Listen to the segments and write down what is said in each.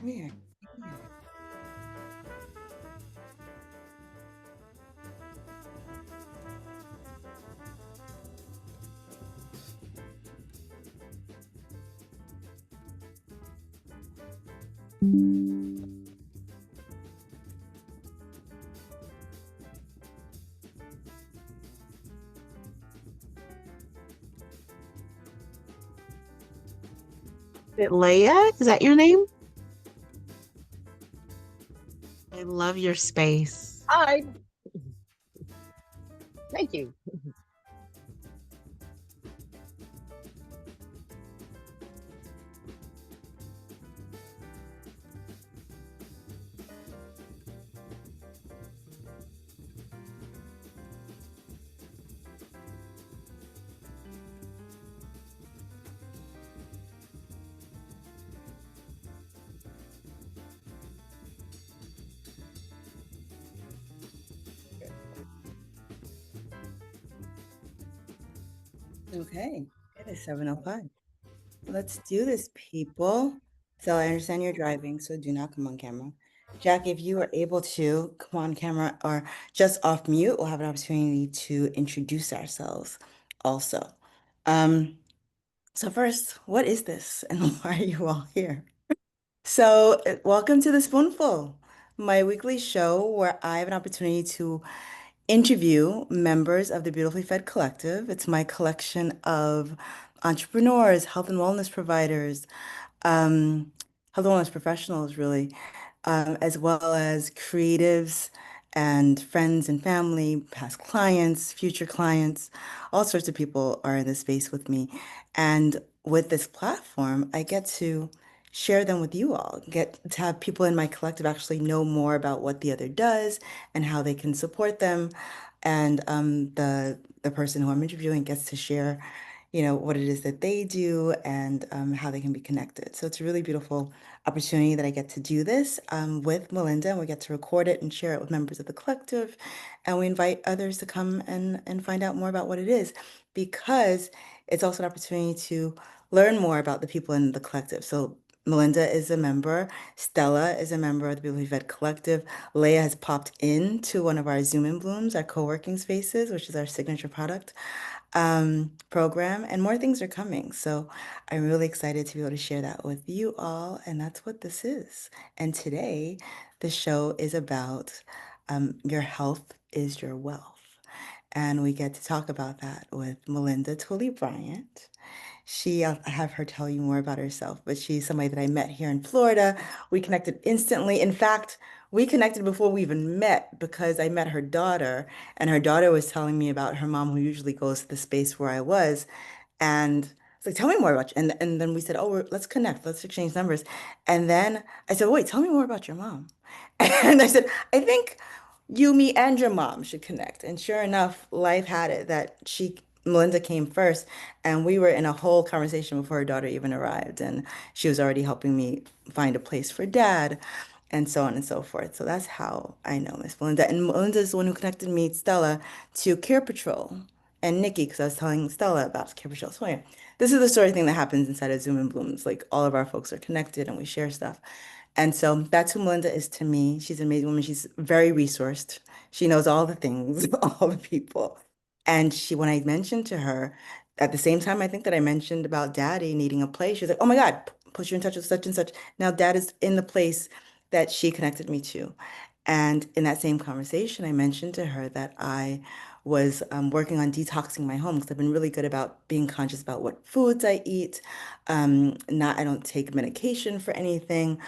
Come here. Come here. Is it Leia? Is that your name? I love your space. Hi, thank you. Okay. It is 7:05. Let's do this, people. So I understand you're driving, so do not come on camera. Jack, if you are able to come on camera or just off mute, we'll have an opportunity to introduce ourselves also. Um, so first, what is this and why are you all here? So, welcome to the Spoonful, my weekly show where I have an opportunity to interview members of the Beautifully Fed Collective. It's my collection of entrepreneurs, health and wellness providers, um, health and wellness professionals, really, as well as creatives and friends and family, past clients, future clients, all sorts of people are in this space with me. And with this platform, I get to share them with you all, get to have people in my collective actually know more about what the other does and how they can support them. And the person who I'm interviewing gets to share, what it is that they do and how they can be connected. So it's a really beautiful opportunity that I get to do this with Melinda, and we get to record it and share it with members of the collective. And we invite others to come and find out more about what it is, because it's also an opportunity to learn more about the people in the collective. So Melinda is a member, Stella is a member of the Beautifully Fed Collective. Leia has popped into one of our Zoom and Blooms, our co-working spaces, which is our signature product program, and more things are coming. So I'm really excited to be able to share that with you all, and that's what this is. And today, the show is about your health is your wealth. And we get to talk about that with Melinda Twillie Bryant. I'll have her tell you more about herself, but she's somebody that I met here in Florida. We connected instantly. In fact, we connected before we even met because I met her daughter, and her daughter was telling me about her mom who usually goes to the space where I was. And it's like, tell me more about you. And then we said, oh, let's connect, let's exchange numbers. And then I said, wait, tell me more about your mom. And I said, I think you, me, and your mom should connect. And sure enough, life had it that Melinda came first, and we were in a whole conversation before her daughter even arrived. And she was already helping me find a place for dad, and so on and so forth. So that's how I know Miss Melinda. And Melinda is the one who connected me, Stella, to Care Patrol and Nikki, because I was telling Stella about Care Patrol. So yeah, this is the sort of thing that happens inside of Zoom and Blooms. Like all of our folks are connected and we share stuff. And so that's who Melinda is to me. She's an amazing woman. She's very resourced. She knows all the things, all the people. And when I mentioned to her, at the same time, I think that I mentioned about daddy needing a place, she was like, oh my God, put you in touch with such and such. Now dad is in the place that she connected me to. And in that same conversation, I mentioned to her that I was working on detoxing my home because I've been really good about being conscious about what foods I eat. I don't take medication for anything.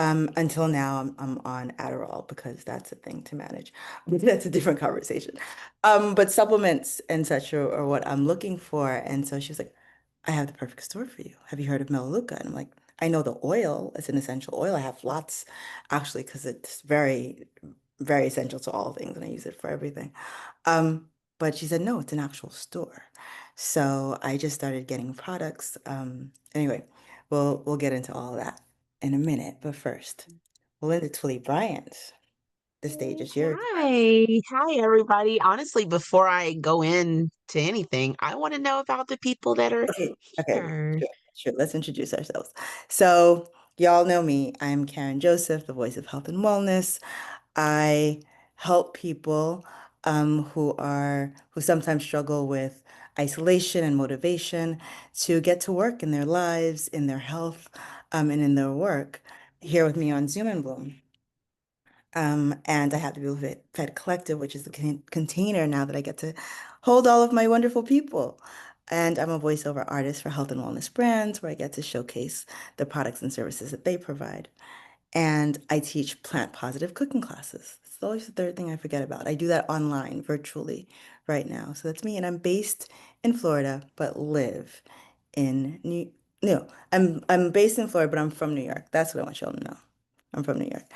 Until now, I'm on Adderall because that's a thing to manage. But that's a different conversation. But supplements and such are what I'm looking for. And so she was like, I have the perfect store for you. Have you heard of Melaleuca? And I'm like, I know the oil. It's an essential oil. I have lots, actually, because it's very, very essential to all things, and I use it for everything. But she said, no, it's an actual store. So I just started getting products. Anyway, we'll get into all that in a minute. But first, Melinda Twillie Bryant, the stage is yours. Hi. Hi, everybody. Honestly, before I go into anything, I want to know about the people that are Okay, okay, here. sure, sure. Let's introduce ourselves. So, Y'all know me. I'm Karen Joseph, the voice of health and wellness. I help people who sometimes struggle with isolation and motivation to get to work in their lives, in their health, and in their work. Here with me on Zoom and Bloom. And I have the Beautiful Fed Collective, which is the container now that I get to hold all of my wonderful people. And I'm a voiceover artist for health and wellness brands where I get to showcase the products and services that they provide. And I teach plant positive cooking classes. It's always the third thing I forget about. I do that online, virtually, right now. So that's me. And I'm based in Florida, but live in New No, I'm based in Florida, but I'm from New York. That's what I want y'all to know. I'm from New York.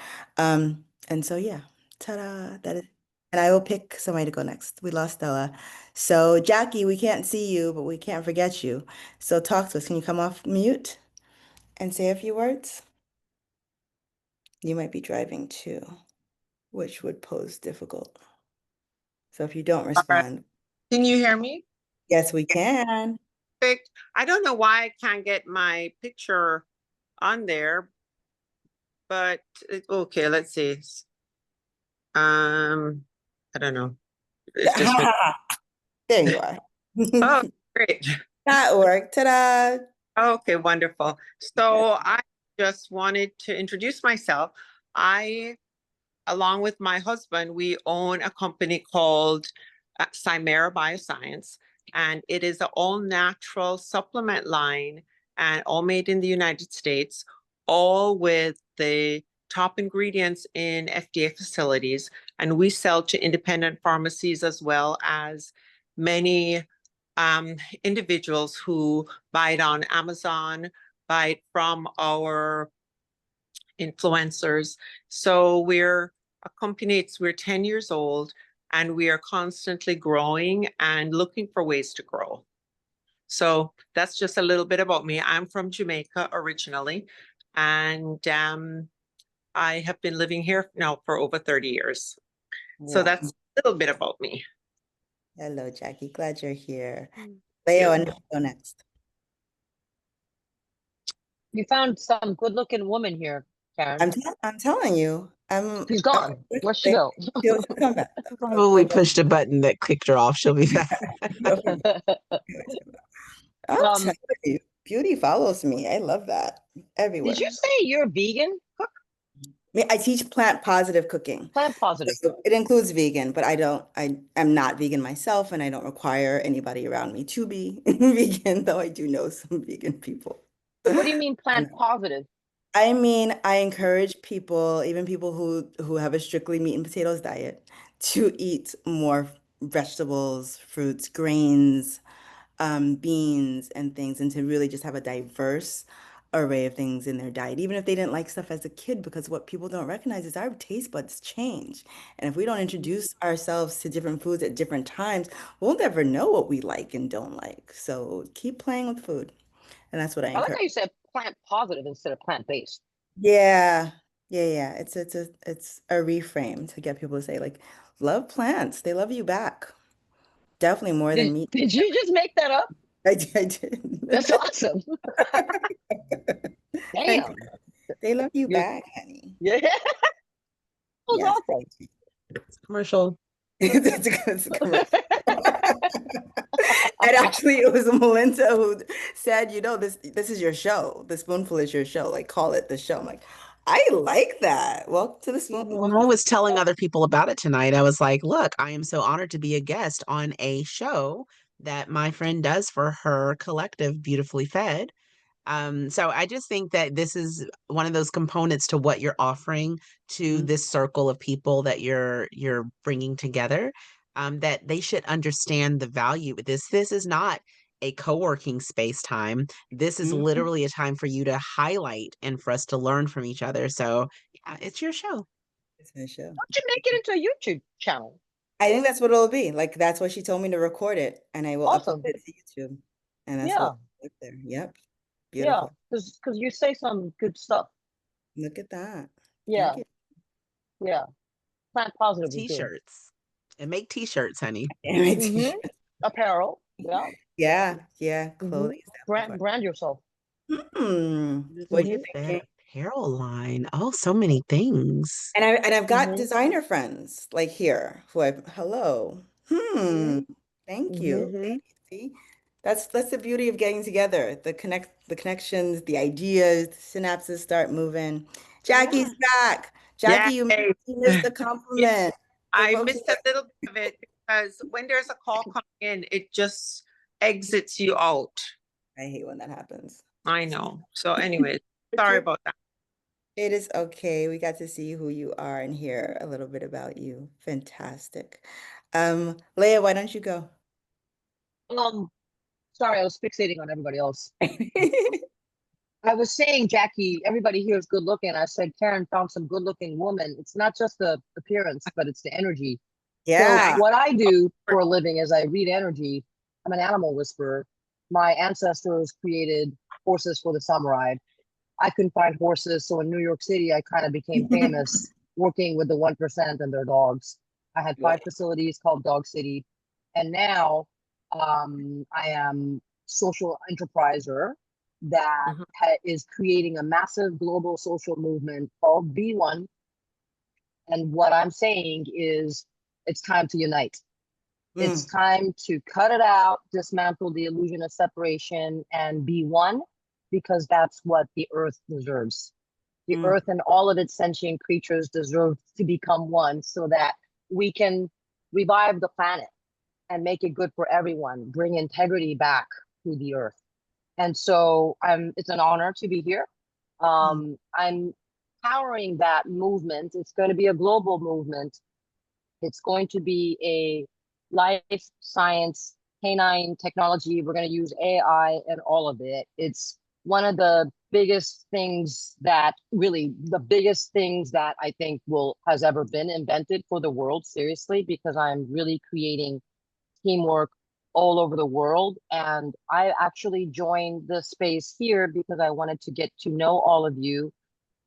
And so yeah, ta-da, that is, and I will pick somebody to go next. We lost Stella. So Jackie, we can't see you, but we can't forget you. So talk to us. Can you come off mute and say a few words? You might be driving too, which would pose difficult. So if you don't All right. respond, Can you hear me? yes, we can. Perfect. I don't know why I can't get my picture on there, but okay, let's see. I don't know. It's just me. There you are. Oh, great. That worked. Ta-da. Okay, wonderful. Yes. So I just wanted to introduce myself. I, along with my husband, we own a company called Chimera Bioscience, and it is an all-natural supplement line and all made in the United States, all with the top ingredients in FDA facilities. And we sell to independent pharmacies as well as many um, individuals who buy it on Amazon, buy it from our influencers. So we're a company, we're 10 years old, and we are constantly growing and looking for ways to grow. So that's just a little bit about me. I'm from Jamaica originally, and I have been living here now for over 30 years. So Wow. that's a little bit about me. Hello, Jackie. Glad you're here. Thank Leo, you. and go next. You found some good-looking woman here, Karen. I'm telling you. She's gone. Where'd she go? She'll come back. Probably pushed a button that kicked her off. She'll be back. I'm Um, telling you, beauty follows me. I love that did everywhere. you say you're vegan? Cook? I teach plant positive cooking. Plant positive. So it includes vegan, but I'm not vegan myself, and I don't require anybody around me to be vegan, though I do know some vegan people. What do you mean plant And positive? I mean, I encourage people, even people who have a strictly meat and potatoes diet, to eat more vegetables, fruits, grains, beans and things, and to really just have a diverse array of things in their diet, even if they didn't like stuff as a kid, because what people don't recognize is our taste buds change. And if we don't introduce ourselves to different foods at different times, we'll never know what we like and don't like. So keep playing with food. And that's what I I like encourage. how you said plant positive instead of plant-based. Yeah. Yeah. It's a reframe to get people to say, like, love plants. They love you back. Definitely more than Did meat. did you just make that up? I did. That's awesome. Thank Damn. you. They love you You're back, honey. yeah. That was Yes. awesome. Commercial. It's a commercial. And actually, it was Melinda who said, this is your show. The Spoonful is your show. Like, call it the show. I'm like, I like that. Welcome to the Spoonful. When I was telling other people about it tonight, I was like, look, I am so honored to be a guest on a show that my friend does for her collective, Beautifully Fed. So I just think that this is one of those components to what you're offering to Mhm. this circle of people that you're bringing together, that they should understand the value of this. This is not a co-working space time. This is Mhm. literally a time for you to highlight and for us to learn from each other. So yeah, it's your show. It's my show. Why don't you make it into a YouTube channel? I think that's what it'll be. Like, that's what she told me to record it, and I will upload Awesome. it to YouTube. And that's what Yeah. up there. Yep. Yeah. Beautiful. Because you say some good stuff. Look at that. Thank Yeah. you. Yeah. Plant positive is good. T-shirts. And make t-shirts, honey. Mm-hmm. Apparel. Yeah. Yeah, yeah. Mm-hmm. Clothing is definitely Brand yourself. fun. What are you Mm-hmm. Beautifully thinking? Fed. Apparel line. Oh, so many things. And I've got Mm-hmm. designer friends like here who I hello. Thank you. Mm-hmm. See, that's the beauty of getting together. The connections, the ideas, the synapses start moving. Yeah. Jackie's back. Yeah. Jackie, you missed the compliment. So I folks, missed a little bit of it because when there's a call coming in, it just exits you out. I hate when that happens. I know. So anyways, It's sorry okay. about that. It is okay. We got to see who you are and hear a little bit about you. Fantastic. Leah, why don't you go? Um, sorry, I was fixating on everybody else. I was saying, Jackie, everybody here is good looking. I said, Karen found some good looking woman. It's not just the appearance, but it's the energy. So Yeah. what I do for a living is I read energy. I'm an animal whisperer. My ancestors created horses for the samurai. I couldn't find horses, so in New York City, I kind of became famous working with the 1% and their dogs. I had 5 facilities called Dog City, and now I am social enterpriser that Mhm. is creating a massive global social movement called B1. And what I'm saying is, it's time to unite. It's Mm, time to cut it out, dismantle the illusion of separation, and be one, because that's what the earth deserves. The mm, earth and all of its sentient creatures deserve to become one so that we can revive the planet and make it good for everyone, bring integrity back to the earth. And so it's an honor to be here. mm. I'm powering that movement. It's going to be a global movement. It's going to be a life science, canine technology. We're going to use AI and all of it. It's one of the biggest things that the biggest things that I think has ever been invented for the world, seriously, because I'm really creating teamwork all over the world. And I actually joined the space here because I wanted to get to know all of you,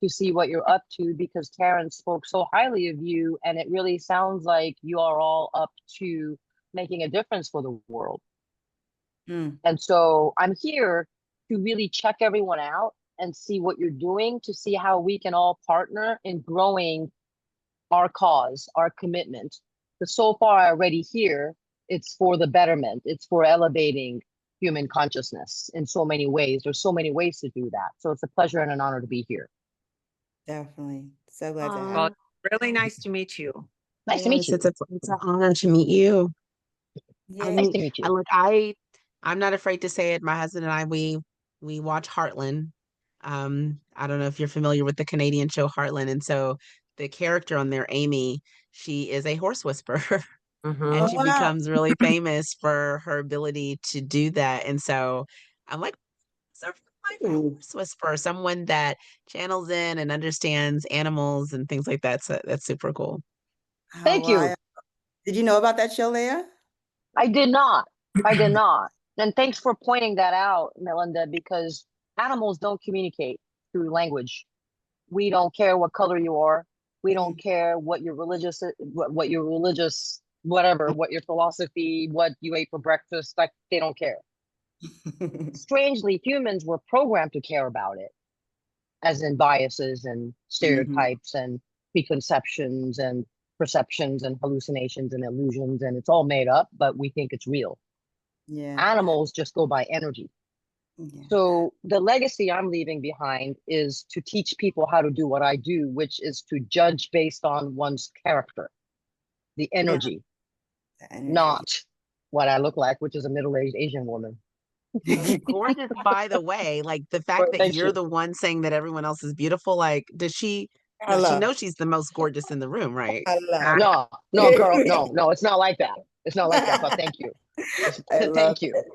to see what you're up to, because Karen spoke so highly of you, and it really sounds like you are all up to making a difference for the world. Mm. And so I'm here to really check everyone out and see what you're doing, to see how we can all partner in growing our cause, our commitment. Because so far already here, it's for the betterment, it's for elevating human consciousness in so many ways. There's so many ways to do that. So it's a pleasure and an honor to be here. Definitely. So glad to have Well, you. really nice to meet you. Nice to meet Yes, you. it's an honor to meet you. Nice Yeah. to meet you. And look, I'm not afraid to say it. My husband and I, we watch Heartland. I don't know if you're familiar with the Canadian show Heartland, and so the character on there, Amy, she is a horse whisperer. And Oh, she Mm-hmm. wow. becomes really famous for her ability to do that. And so I'm like, so like a Ooh. horse whisperer, someone that channels in and understands animals and things like that. So that's super cool. How Thank you. wild. Did you know about that show, Leah? I did not. I did not. And thanks for pointing that out, Melinda, because animals don't communicate through language. We don't care what color you are. We don't care what your religious, whatever, what your philosophy, what you ate for breakfast. Like, they don't care. Strangely, humans were programmed to care about it, as in biases and Mhm. stereotypes and preconceptions and perceptions and hallucinations and illusions, and it's all made up, but we think it's real. Yeah. Animals just go by energy. Yeah. So the legacy I'm leaving behind is to teach people how to do what I do, which is to judge based on one's character, the Yeah. energy, The energy. not what I look like, which is a middle-aged Asian woman. Gorgeous, by the way, like the fact Well, that thank you're you. the one saying that everyone else is beautiful, like, does she, no, she Hello. knows she's the most gorgeous in the room, right? Hello. Uh, No, no, girl, no, no, it's not like that. It's not like that, but thank you. I love Thank you. it.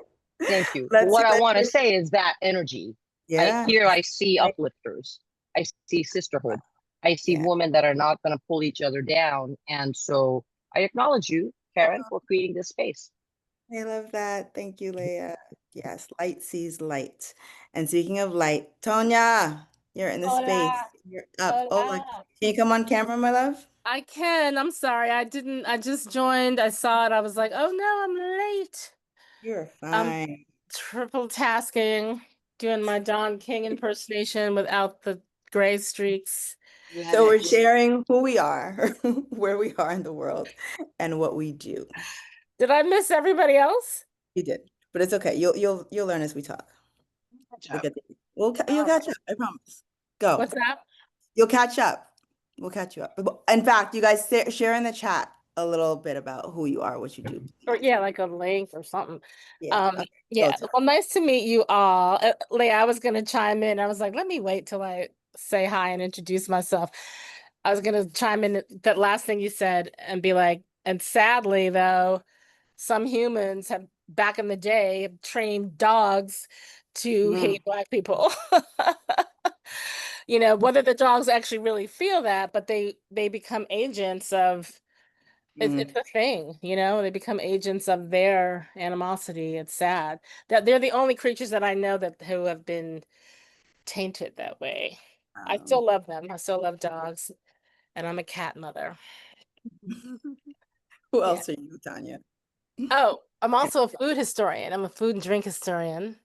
Thank you. But Let's what I let's want to hear. say is that energy. Yeah. I see uplifters. I see sisterhood. I see Yeah. women that are not going to pull each other down. And so I acknowledge you, Karen, for creating this space. I love that. Thank you, Leah. Yes, light sees light. And speaking of light, Tonya, you're in the space. Hola, You're up. Oh my, hola. can you come on camera, my love? I can. I'm sorry. I just joined. I saw it. I was like, oh no, I'm late. You're I'm fine. triple tasking, doing my Don King impersonation without the gray streaks. Love So we're it. sharing who we are, where we are in the world, and what we do. Did I miss everybody else? You did, but it's okay. You'll learn as we talk. We'll get there. You'll Oh, catch up. I promise. Go. what's that? You'll catch up. We'll catch you up. In fact, you guys share in the chat a little bit about who you are, what you do. Or yeah, like a link or something. Yeah. Okay. Yeah. Go to Well, nice to meet you all. Leah, I was gonna chime in. I was like, let me wait till I say hi and introduce myself. I was gonna chime in that last thing you said and be like, and sadly though, some humans have back in the day have trained dogs to hate Black people. You know, whether the dogs actually really feel that, but they become agents of it's a thing, you know, they become agents of their animosity. It's sad that they're the only creatures that I know that who have been tainted that way. I still love them. I still love dogs, and I'm a cat mother. Who Yeah. else are you, Tanya? Oh, I'm also a food historian. I'm a food and drink historian.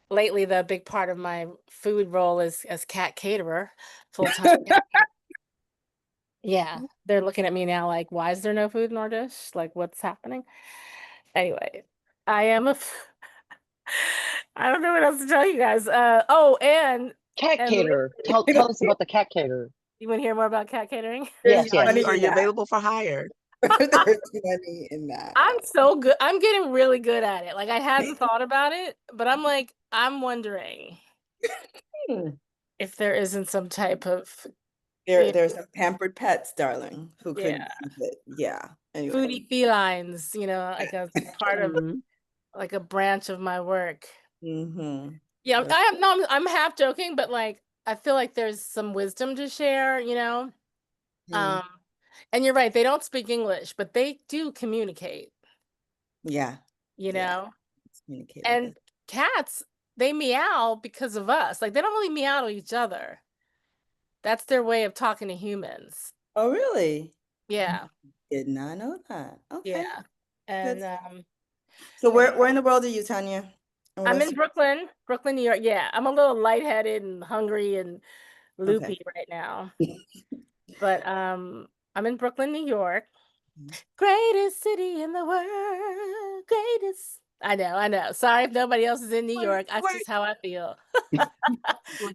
Lately, the big part of my food role is as cat caterer, full-time. Yeah, they're looking at me now like, why is there no food in our dish? Like, what's happening? Anyway, I am a I don't know what else to tell you guys. Oh, Cat and caterer. Tell us about the cat caterer. you want to hear more about cat catering? Yes, yes. Are you available for hire? There's money in that. I'm so good. I'm getting really good at it. Like I hadn't thought about it, but I'm like, I'm wondering if there isn't some type of There's some pampered pets, darling, who could yeah, use it. Yeah. Anyway. foodie felines, you know, like a part of Mhm. like a branch of my work. Mm-hmm. Yeah, That's- I am no, I'm half joking, but like I feel like there's some wisdom to share, you know. Mm. And you're right, they don't speak English, but they do communicate, Yeah. you Yeah. know. Communicate with And it. cats, they meow because of us. Like they don't really meow to each other. That's their way of talking to humans. Oh, really? Yeah, Did not know that. Okay. yeah. And Good. So anyway. where in the world are you, Tanya? And what I'm else? in Brooklyn, New York. Yeah, I'm a little lightheaded and hungry and Okay. loopy right now. But I'm in Brooklyn, New York. Greatest city in the world. Greatest. I know. Sorry if nobody else is in New York. That's just how I feel. Is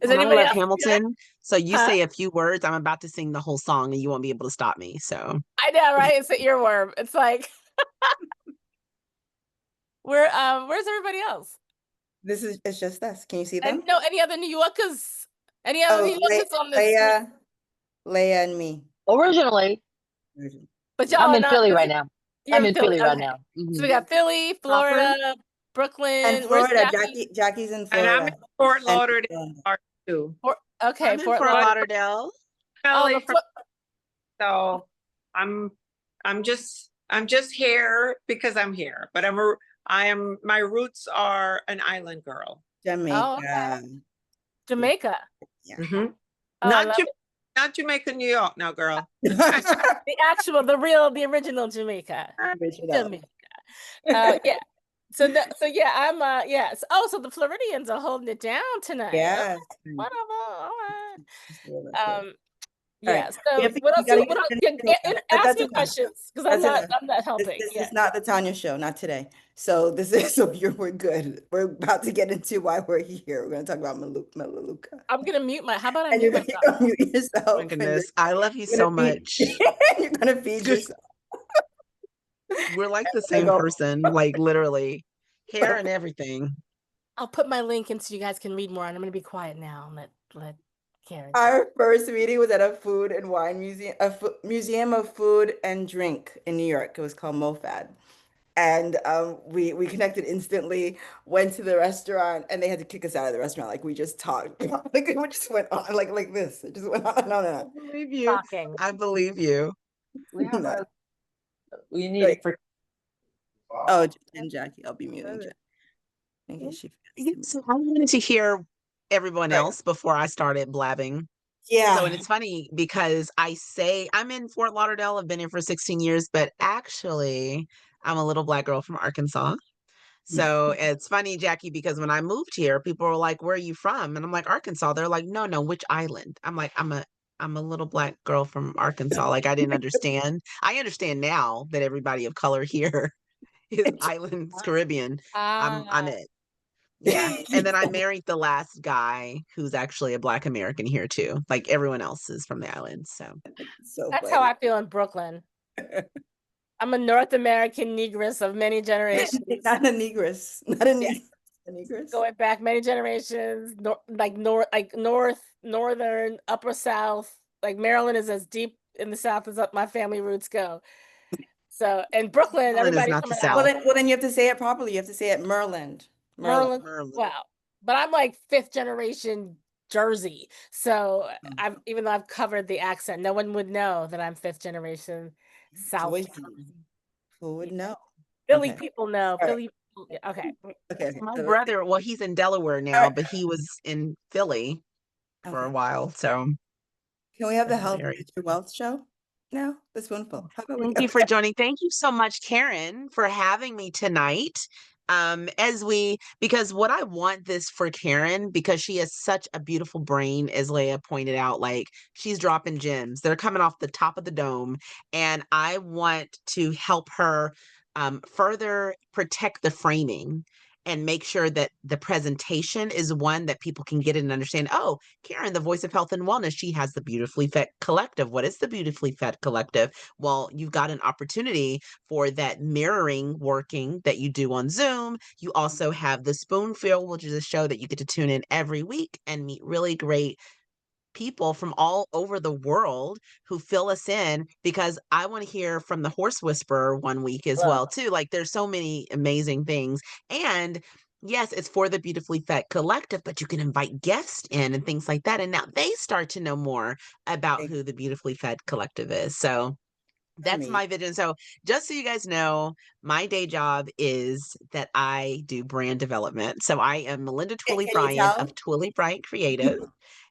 When I anybody left else in New York? Hamilton, so you Huh? say a few words, I'm about to sing the whole song and you won't be able to stop me. So I know, right? It's an earworm. It's like where's everybody else? It's just us. Can you see And them? no, any other New Yorkers? Any other New Yorkers on this? Leia and me. Originally, But y'all I'm are in not. Philly right now. You're I'm in Philly right Okay. now. So we got Philly, Florida, And Brooklyn. Where's Florida, Jackie? Jackie's in And I'm in Florida. Fort And Lauderdale too. Okay, I'm in Fort Fort Lauderdale. Lauderdale. Oh, Philly so I'm just here because I'm here. But my roots are an island girl. Jamaica. okay. Jamaica. Yeah. Mhm. Oh, I love it. Not Jamaica, New York now, girl. The original Jamaica. Jamaica. Yeah. So yeah, I'm yes. Oh, so the Floridians are holding it down tonight. Yes. Okay, whatever. All right. All Yeah. right. So what else? What else? Ask me questions because I'm not helping. This Yeah. is not the Tanya show, not today. So we're good. We're about to get into why we're here. We're gonna talk about Melaleuca. I'm gonna mute how about I And mute you're myself? gonna mute Oh yourself. my And goodness. I love you you're so gonna feed- much. you're gonna feed yourself. We're like the I same go, person, like literally hair and everything. I'll put my link in so you guys can read more, and I'm gonna be quiet now and let Karen. Our first meeting was at a food and wine museum, museum of food and drink in New York. It was called MoFad. And we connected instantly, went to the restaurant, and they had to kick us out of the restaurant. Like we just talked. Like it just went on like this. It just went on and on and on. I believe you. Shocking. I believe you. We need it for Oh, and Jackie, I'll be muting Jackie. In case she So I wanted to hear everyone Right. else before I started blabbing. Yeah. So, and it's funny because I say I'm in Fort Lauderdale. I've been here for 16 years, but actually, I'm a little Black girl from Arkansas. So it's funny, Jackie, because when I moved here, people were like, "Where are you from?" And I'm like, "Arkansas." They're like, "No, no, which island?" I'm like, I'm a little black girl from Arkansas." Like I didn't understand. I understand now that everybody of color here is islands Caribbean. I'm Ah, it. Yeah. And then I married the last guy who's actually a black American here too. Like everyone else is from the islands. So So that's how funny. I feel in Brooklyn. I'm a North American negress of many generations. Not a negress. Not a Yeah. negress. A negress. Going back many generations, northern, upper south. Like Maryland is as deep in the south as my family roots go. So in Brooklyn, Maryland is everybody's not from the an Well, South. island. then you have to say it properly. You have to say it Merland. Merland. Maryland, Maryland. wow. But I'm like fifth generation Jersey. So I've even though I've covered the accent, no one would know that I'm fifth generation South Joyce. Jersey. Who would know? Philly Okay. people know. All right. Philly. Okay. Okay. My So brother, well, he's in Delaware all now, right. but he was in Philly for a Okay. while. So Can we have the in that health area. is your wealth show now? The spoonful. How about we Thank go? you for joining. Thank you so much, Karen, for having me tonight. Because what I want this for Karen, because she has such a beautiful brain, as Leah pointed out, like she's dropping gems. They're coming off the top of the dome. And I want to help her further protect the framing and make sure that the presentation is one that people can get and understand. Oh, Karen, the voice of health and wellness, she has the Beautifully Fed Collective. What is the Beautifully Fed Collective? Well, you've got an opportunity for that mirroring working that you do on Zoom. You also have the Spoonful, which is a show that you get to tune in every week and meet really great people from all over the world who fill us in, because I want to hear from the horse whisperer one week as Love. well too. Like there's so many amazing things. And yes, it's for the Beautifully Fed Collective, but you can invite guests in and things like that, and now they start to know more about who the Beautifully Fed Collective is. So that's Amazing. my vision. So just so you guys know, my day job is that I do brand development. So I am Melinda Twillie Can you Bryant of tell? Twillie Bryant Creative.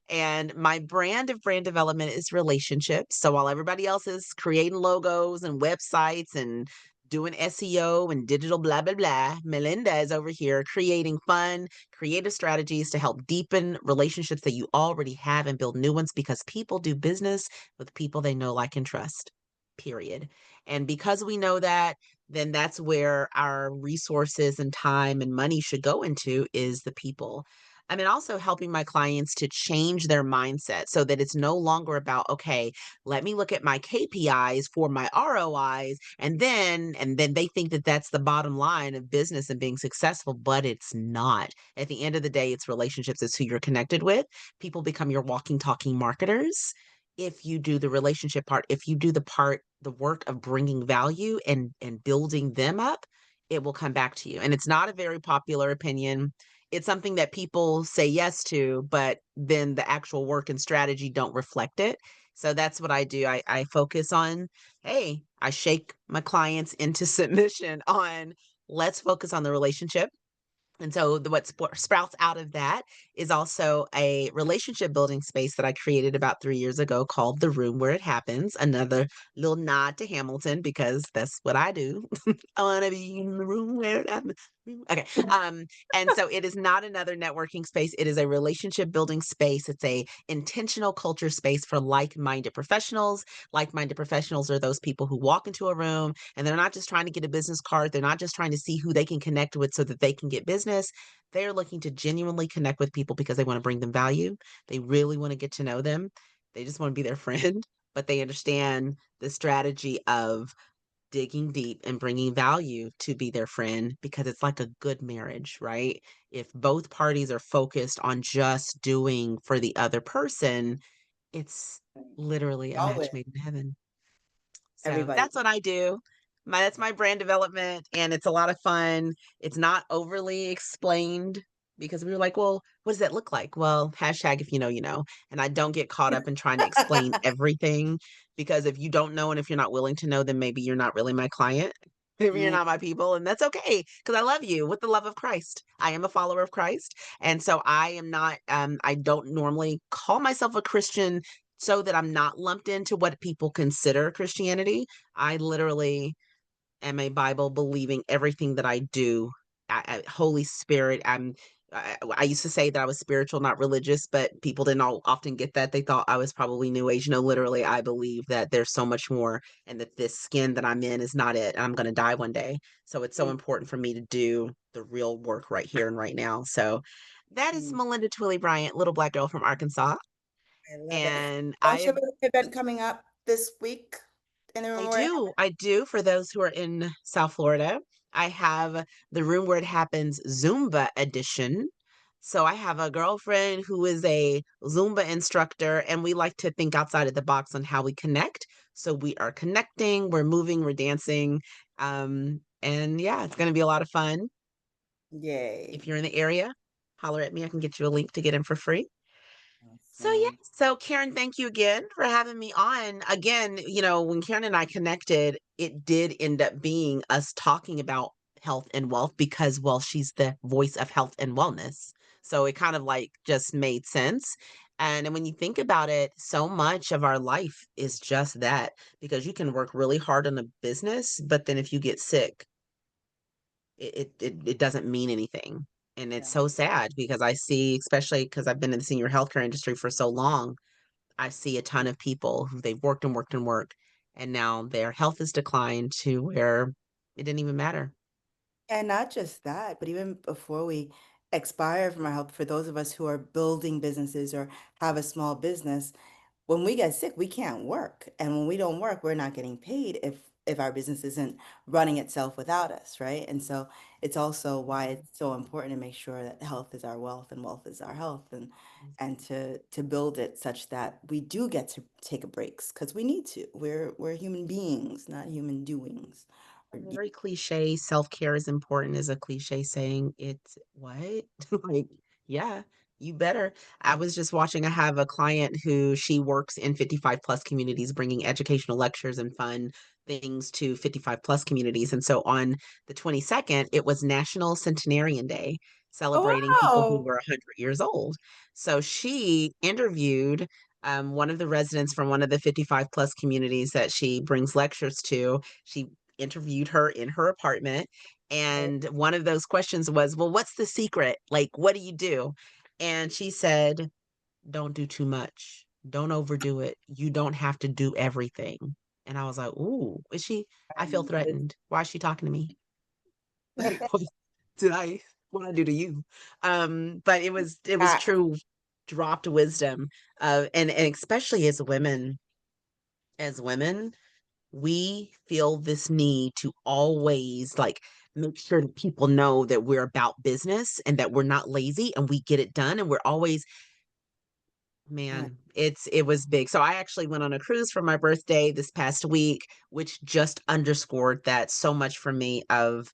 And my brand of brand development is relationships. So while everybody else is creating logos and websites and doing SEO and digital blah, blah, blah, Melinda is over here creating fun, creative strategies to help deepen relationships that you already have and build new ones, because people do business with people they know, like, and trust, period. And because we know that, then that's where our resources and time and money should go into, is the people. I mean, also helping my clients to change their mindset so that it's no longer about, okay, let me look at my KPIs for my ROIs, and then they think that that's the bottom line of business and being successful, but it's not. At the end of the day, it's relationships. It's who you're connected with. People become your walking, talking marketers if you do the relationship part. If you do the work of bringing value and building them up, it will come back to you. And it's not a very popular opinion. It's something that people say yes to, but then the actual work and strategy don't reflect it. So that's what I do. I focus on, hey, I shake my clients into submission on, let's focus on the relationship. And so what sprouts out of that is also a relationship building space that I created about 3 years ago called The Room Where It Happens. Another little nod to Hamilton, because that's what I do. I want to be in the room where it happens. Okay. And so it is not another networking space. It is a relationship building space. It's a intentional culture space for like-minded professionals. Like-minded professionals are those people who walk into a room and they're not just trying to get a business card. They're not just trying to see who they can connect with so that they can get business. They're looking to genuinely connect with people because they want to bring them value. They really want to get to know them. They just want to be their friend, but they understand the strategy of digging deep and bringing value to be their friend, because it's like a good marriage, right? If both parties are focused on just doing for the other person, it's literally a match Always. made in heaven. So Everybody. that's what I do. That's my brand development, and it's a lot of fun. It's not overly explained, because we were like, well, what does that look like? Well, hashtag if you know, you know. And I don't get caught up in trying to explain everything, because if you don't know and if you're not willing to know, then maybe you're not really my client. Maybe you're Mm, not my people, and that's okay, because I love you with the love of Christ. I am a follower of Christ. And so I am not, I don't normally call myself a Christian so that I'm not lumped into what people consider Christianity. I literally am a Bible believing, everything that I do Holy Spirit. I used to say that I was spiritual, not religious, but people didn't often get that. They thought I was probably New Age. No, literally, I believe that there's so much more, and that this skin that I'm in is not it. And I'm going to die one day. So it's so Mm, important for me to do the real work right here and right now. So that is mm. Melinda Twillie Bryant, little black girl from Arkansas. I love it. And Don't you have an event coming up this week in the room I where it do. I do. For those who are in South Florida, I have the Room Where It Happens Zumba edition. So I have a girlfriend who is a Zumba instructor, and we like to think outside of the box on how we connect. So we are connecting, we're moving, we're dancing. And yeah, it's going to be a lot of fun. If Yay. you're in the area, holler at me. I can get you a link to get in for free. So yeah, Awesome. so Karen, thank you again for having me on. Again, when Karen and I connected, it did end up being us talking about health and wealth because, well, she's the voice of health and wellness. So it kind of like just made sense. And when you think about it, so much of our life is just that, because you can work really hard on a business, but then if you get sick, it doesn't mean anything. And it's Yeah. so sad because I see, especially because I've been in the senior healthcare industry for so long, I see a ton of people who they've worked and worked and worked, and now their health has declined to where it didn't even matter. And not just that, but even before we expire from our health, for those of us who are building businesses or have a small business, when we get sick, we can't work. And when we don't work, we're not getting paid if our business isn't running itself without us, right? And so it's also why Mhm. it's so important to make sure that health is our wealth and wealth is our health, and to build it such that we do get to take a breaks because we need to. We're human beings, not human doings or Very cliche, self-care is important is a cliche saying. It's what? Like, yeah, you better. I was just watching, I have a client who she works in 55 plus communities, bringing educational lectures and fun things to 55 plus communities. And so on the 22nd, it was National Centenarian Day, Oh, celebrating people who wow. were 100 years old. So she interviewed one of the residents from one of the 55 plus communities that she brings lectures to. She interviewed her in her apartment. And one of those questions was, well, what's the secret? Like, what do you do? And she said, don't do too much. Don't overdo it. You don't have to do everything. And I was like, ooh, is she? I feel threatened. Why is she talking to me? Like, what did what did I do to you? But it was Ah, true dropped wisdom. And especially as women, we feel this need to always like make sure that people know that we're about business and that we're not lazy and we get it done, and we're always, right. man, it was big. So I actually went on a cruise for my birthday this past week, which just underscored that so much for me of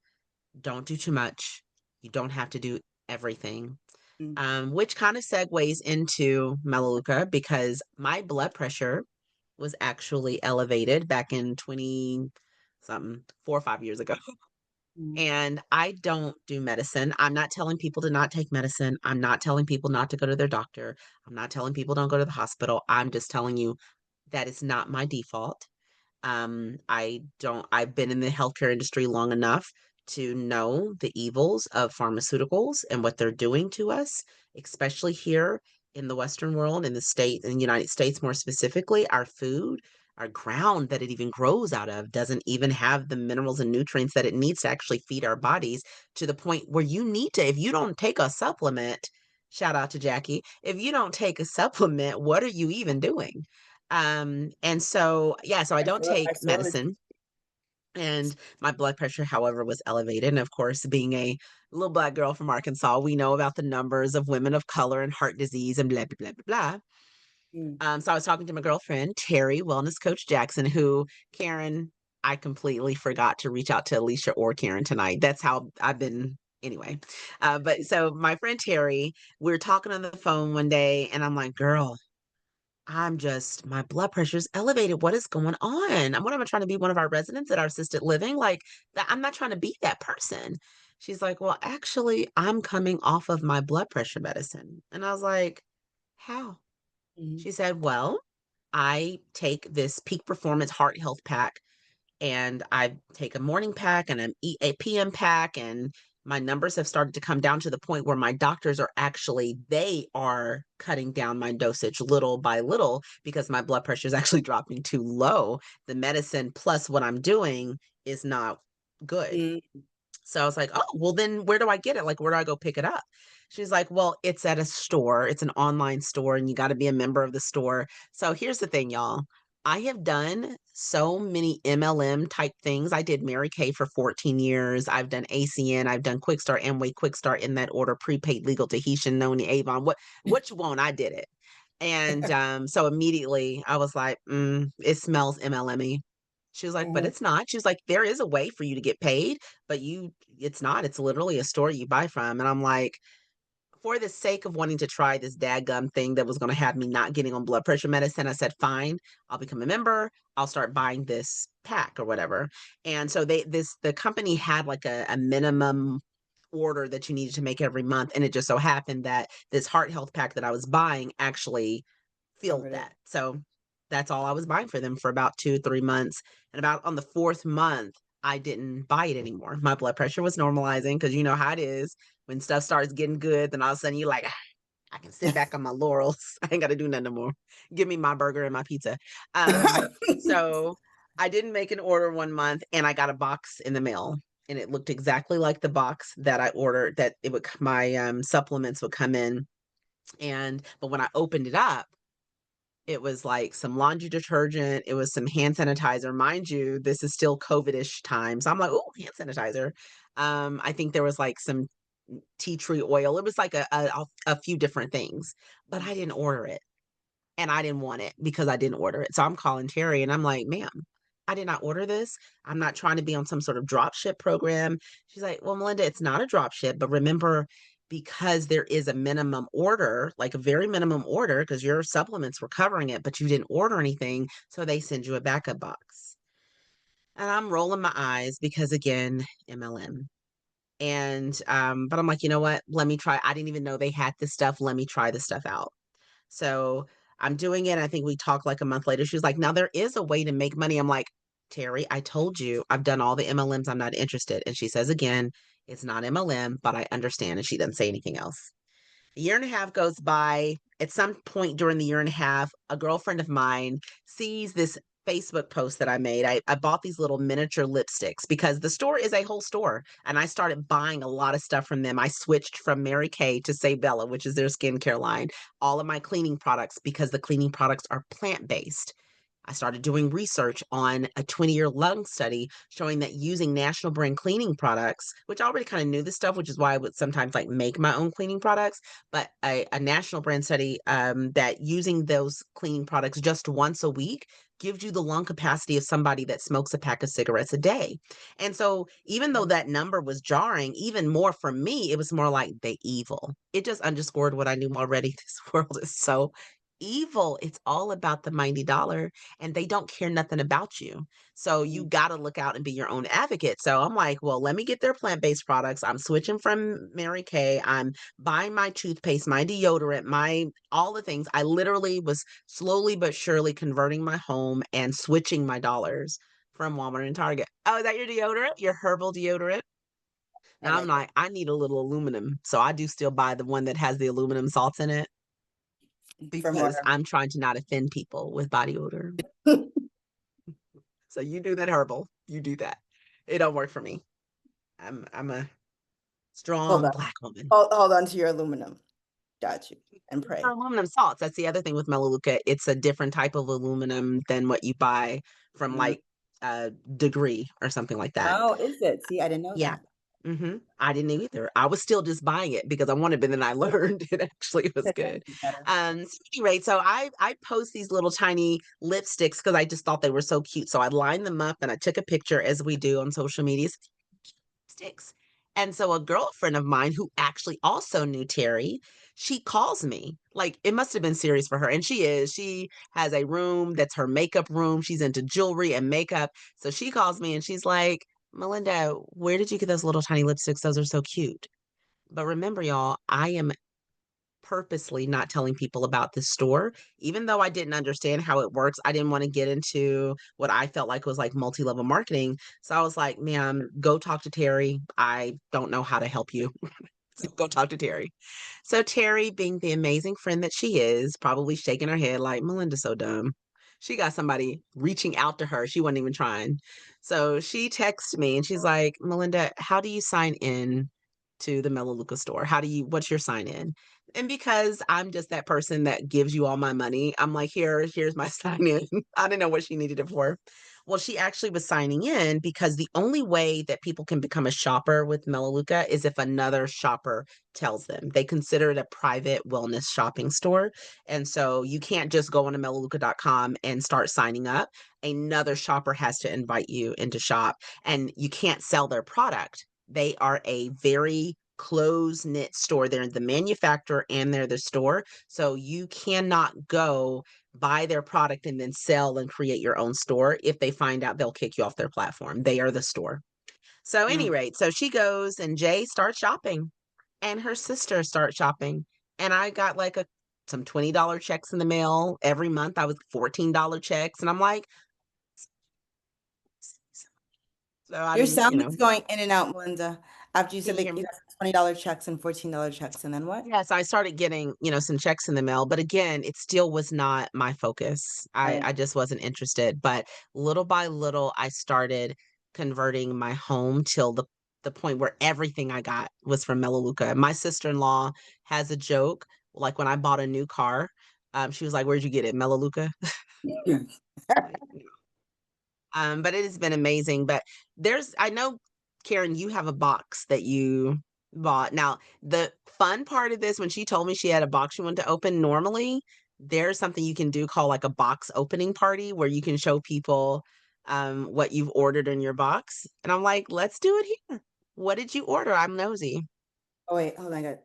don't do too much. You don't have to do everything. Mm, Which kind of segues into Melaleuca, because my blood pressure was actually elevated back in 20 something, 4 or 5 years ago. mm, And I don't do medicine. I'm not telling people to not take medicine. I'm not telling people not to go to their doctor. I'm not telling people don't go to the hospital. I'm just telling you that is not my default. I've been in the healthcare industry long enough to know the evils of pharmaceuticals and what they're doing to us, especially here in the Western world, in the United States more specifically. Our food, our ground that it even grows out of doesn't even have the minerals and nutrients that it needs to actually feed our bodies, to the point where you need to, if you don't take a supplement, shout out to Jackie, if you don't take a supplement, what are you even doing? And so, yeah, so I don't our take soil is medicine. And my blood pressure, however, was elevated. And of course, being a little black girl from Arkansas, we know about the numbers of women of color and heart disease and blah, blah, blah, blah, mm, blah. So I was talking to my girlfriend, Terry, Wellness Coach Jackson, who, Karen, I completely forgot to reach out to Alicia or Karen tonight. That's how I've been. Anyway, but so my friend Terry, we were talking on the phone one day, and I'm like, girl, my blood pressure's elevated. What is going on? What am I trying to be, one of our residents at our assisted living? Like that, I'm not trying to be that person. She's like, well, actually, I'm coming off of my blood pressure medicine. And I was like, how? mm, She said, well, I take this peak performance heart health pack, and I take a morning pack and an a PM pack, and my numbers have started to come down to the point where my doctors are actually, they are cutting down my dosage little by little because my blood pressure is actually dropping too low. The medicine plus what I'm doing is not good. Mm. So I was like, oh, well, then where do I get it? Like, where do I go pick it up? She's like, well, it's at a store. It's an online store, and you got to be a member of the store. So here's the thing, y'all. I have done so many MLM type things. I did Mary Kay for 14 years. I've done ACN. I've done Quick Start, Amway, Quick Start in that order, prepaid, legal, Tahitian, Noni, Avon. What you want? I did it. And so immediately I was like, it smells MLM-y. She was like, but Mhm. it's not. She was like, there is a way for you to get paid, but it's not. It's literally a store you buy from. And I'm like, for the sake of wanting to try this dadgum thing that was going to have me not getting on blood pressure medicine, I said, fine, I'll become a member. I'll start buying this pack or whatever. And so the company had like a minimum order that you needed to make every month. And it just so happened that this heart health pack that I was buying actually filled Covered it. that. So that's all I was buying for them for about 2, 3 months. And about on the fourth month, I didn't buy it anymore. My blood pressure was normalizing because you know how it is. When stuff starts getting good, then all of a sudden you're like, I can sit back on my laurels. I ain't got to do nothing no more. Give me my burger and my pizza. So I didn't make an order one month and I got a box in the mail and it looked exactly like the box that I ordered that it would, my supplements would come in. But when I opened it up, it was like some laundry detergent. It was some hand sanitizer. Mind you, this is still COVID-ish time. So I'm like, oh, hand sanitizer. I think there was like some tea tree oil. It was like a few different things, but I didn't order it and I didn't want it because I didn't order it. So I'm calling Terry and I'm like, ma'am, I did not order this. I'm not trying to be on some sort of drop ship program. She's like, well, Melinda, it's not a drop ship, but remember, because there is a minimum order, like a very minimum order, because your supplements were covering it, but you didn't order anything. So they send you a backup box. And I'm rolling my eyes because again, MLM. But I'm like, you know what? Let me try. I didn't even know they had this stuff. Let me try this stuff out. So I'm doing it. I think we talked like a month later. She was like, now there is a way to make money. I'm like, Terry, I told you I've done all the MLMs. I'm not interested. And she says again, it's not MLM, but I understand. And she doesn't say anything else. A year and a half goes by. At some point during the year and a half, a girlfriend of mine sees this Facebook post that I made. I bought these little miniature lipsticks because the store is a whole store. And I started buying a lot of stuff from them. I switched from Mary Kay to Say Bella, which is their skincare line, all of my cleaning products because the cleaning products are plant based. I started doing research on a 20-year lung study showing that using national brand cleaning products, which I already kind of knew this stuff, which is why I would sometimes like make my own cleaning products, but a national brand study that using those cleaning products just once a week gives you the lung capacity of somebody that smokes a pack of cigarettes a day. And so even though that number was jarring, even more for me, it was more like the evil. It just underscored what I knew already. This world is so evil. It's all about the mighty dollar and they don't care nothing about you. So you got to look out and be your own advocate. So I'm like, well, let me get their plant-based products. I'm switching from Mary Kay. I'm buying my toothpaste, my deodorant, my all the things. I literally was slowly but surely converting my home and switching my dollars from Walmart and Target. Oh, is that your deodorant? Your herbal deodorant? I Now I'm like it. like, I need a little aluminum. So I do still buy the one that has the aluminum salts in it For because more. I'm trying to not offend people with body odor. So you do that herbal. You do that. It don't work for me. I'm a Hold strong on. black woman. Hold on to your aluminum. Got you. And For pray. aluminum salts, that's the other thing with Melaleuca. It's a different type of aluminum than what you buy from Mm. like Degree or something like that. Oh, is it? See, I didn't know Yeah. that. I didn't either. I was still just buying it because I wanted, but then I learned it actually was good. Better. So anyway, so I post these little tiny lipsticks because I just thought they were so cute. So I lined them up and I took a picture as we do on social media. Sticks. And so a girlfriend of mine who actually also knew Terry, she calls me. Like it must have been serious for her. And she is. She has a room that's her makeup room. She's into jewelry and makeup. So she calls me and she's like, Melinda, where did you get those little tiny lipsticks? Those are so cute. But remember, y'all, I am purposely not telling people about this store, even though I didn't understand how it works. I didn't want to get into what I felt like was like multi-level marketing. So I was like, ma'am, go talk to Terry. I don't know how to help you. So go talk to Terry. So Terry, being the amazing friend that she is, probably shaking her head like, Melinda's so dumb. She got somebody reaching out to her. She wasn't even trying. So she texts me and she's like, Melinda, how do you sign in to the Melaleuca store? What's your sign in? And because I'm just that person that gives you all my money, I'm like, here's my sign in. I didn't know what she needed it for. Well, she actually was signing in because the only way that people can become a shopper with Melaleuca is if another shopper tells them. They consider it a private wellness shopping store. And so you can't just go on to melaleuca.com and start signing up. Another shopper has to invite you into shop, and you can't sell their product. They are a very close knit store. They're the manufacturer and they're the store. So you cannot go buy their product and then sell and create your own store. If they find out, they'll kick you off their platform. They are the store. So, any Mm. rate, so she goes and Jay starts shopping and her sister starts shopping. And I got like some $20 checks in the mail every month. I was $14 checks. And I'm like, so I Your didn't, sound is going in and out, Melinda. After you can said you that hear you me? got some $20 checks and $14 checks, and then what? Yes, I started getting, some checks in the mail, but again, it still was not my focus. I, Right. I just wasn't interested. But little by little, I started converting my home till the point where everything I got was from Melaleuca. My sister-in-law has a joke, like when I bought a new car, she was like, "Where'd you get it? Melaleuca?" Like, but it has been amazing. But I know, Karen, you have a box that you bought. Now, the fun part of this, when she told me she had a box she wanted to open, normally there's something you can do called like a box opening party where you can show people what you've ordered in your box. And I'm like, let's do it here. What did you order? I'm nosy. Oh, wait, hold on.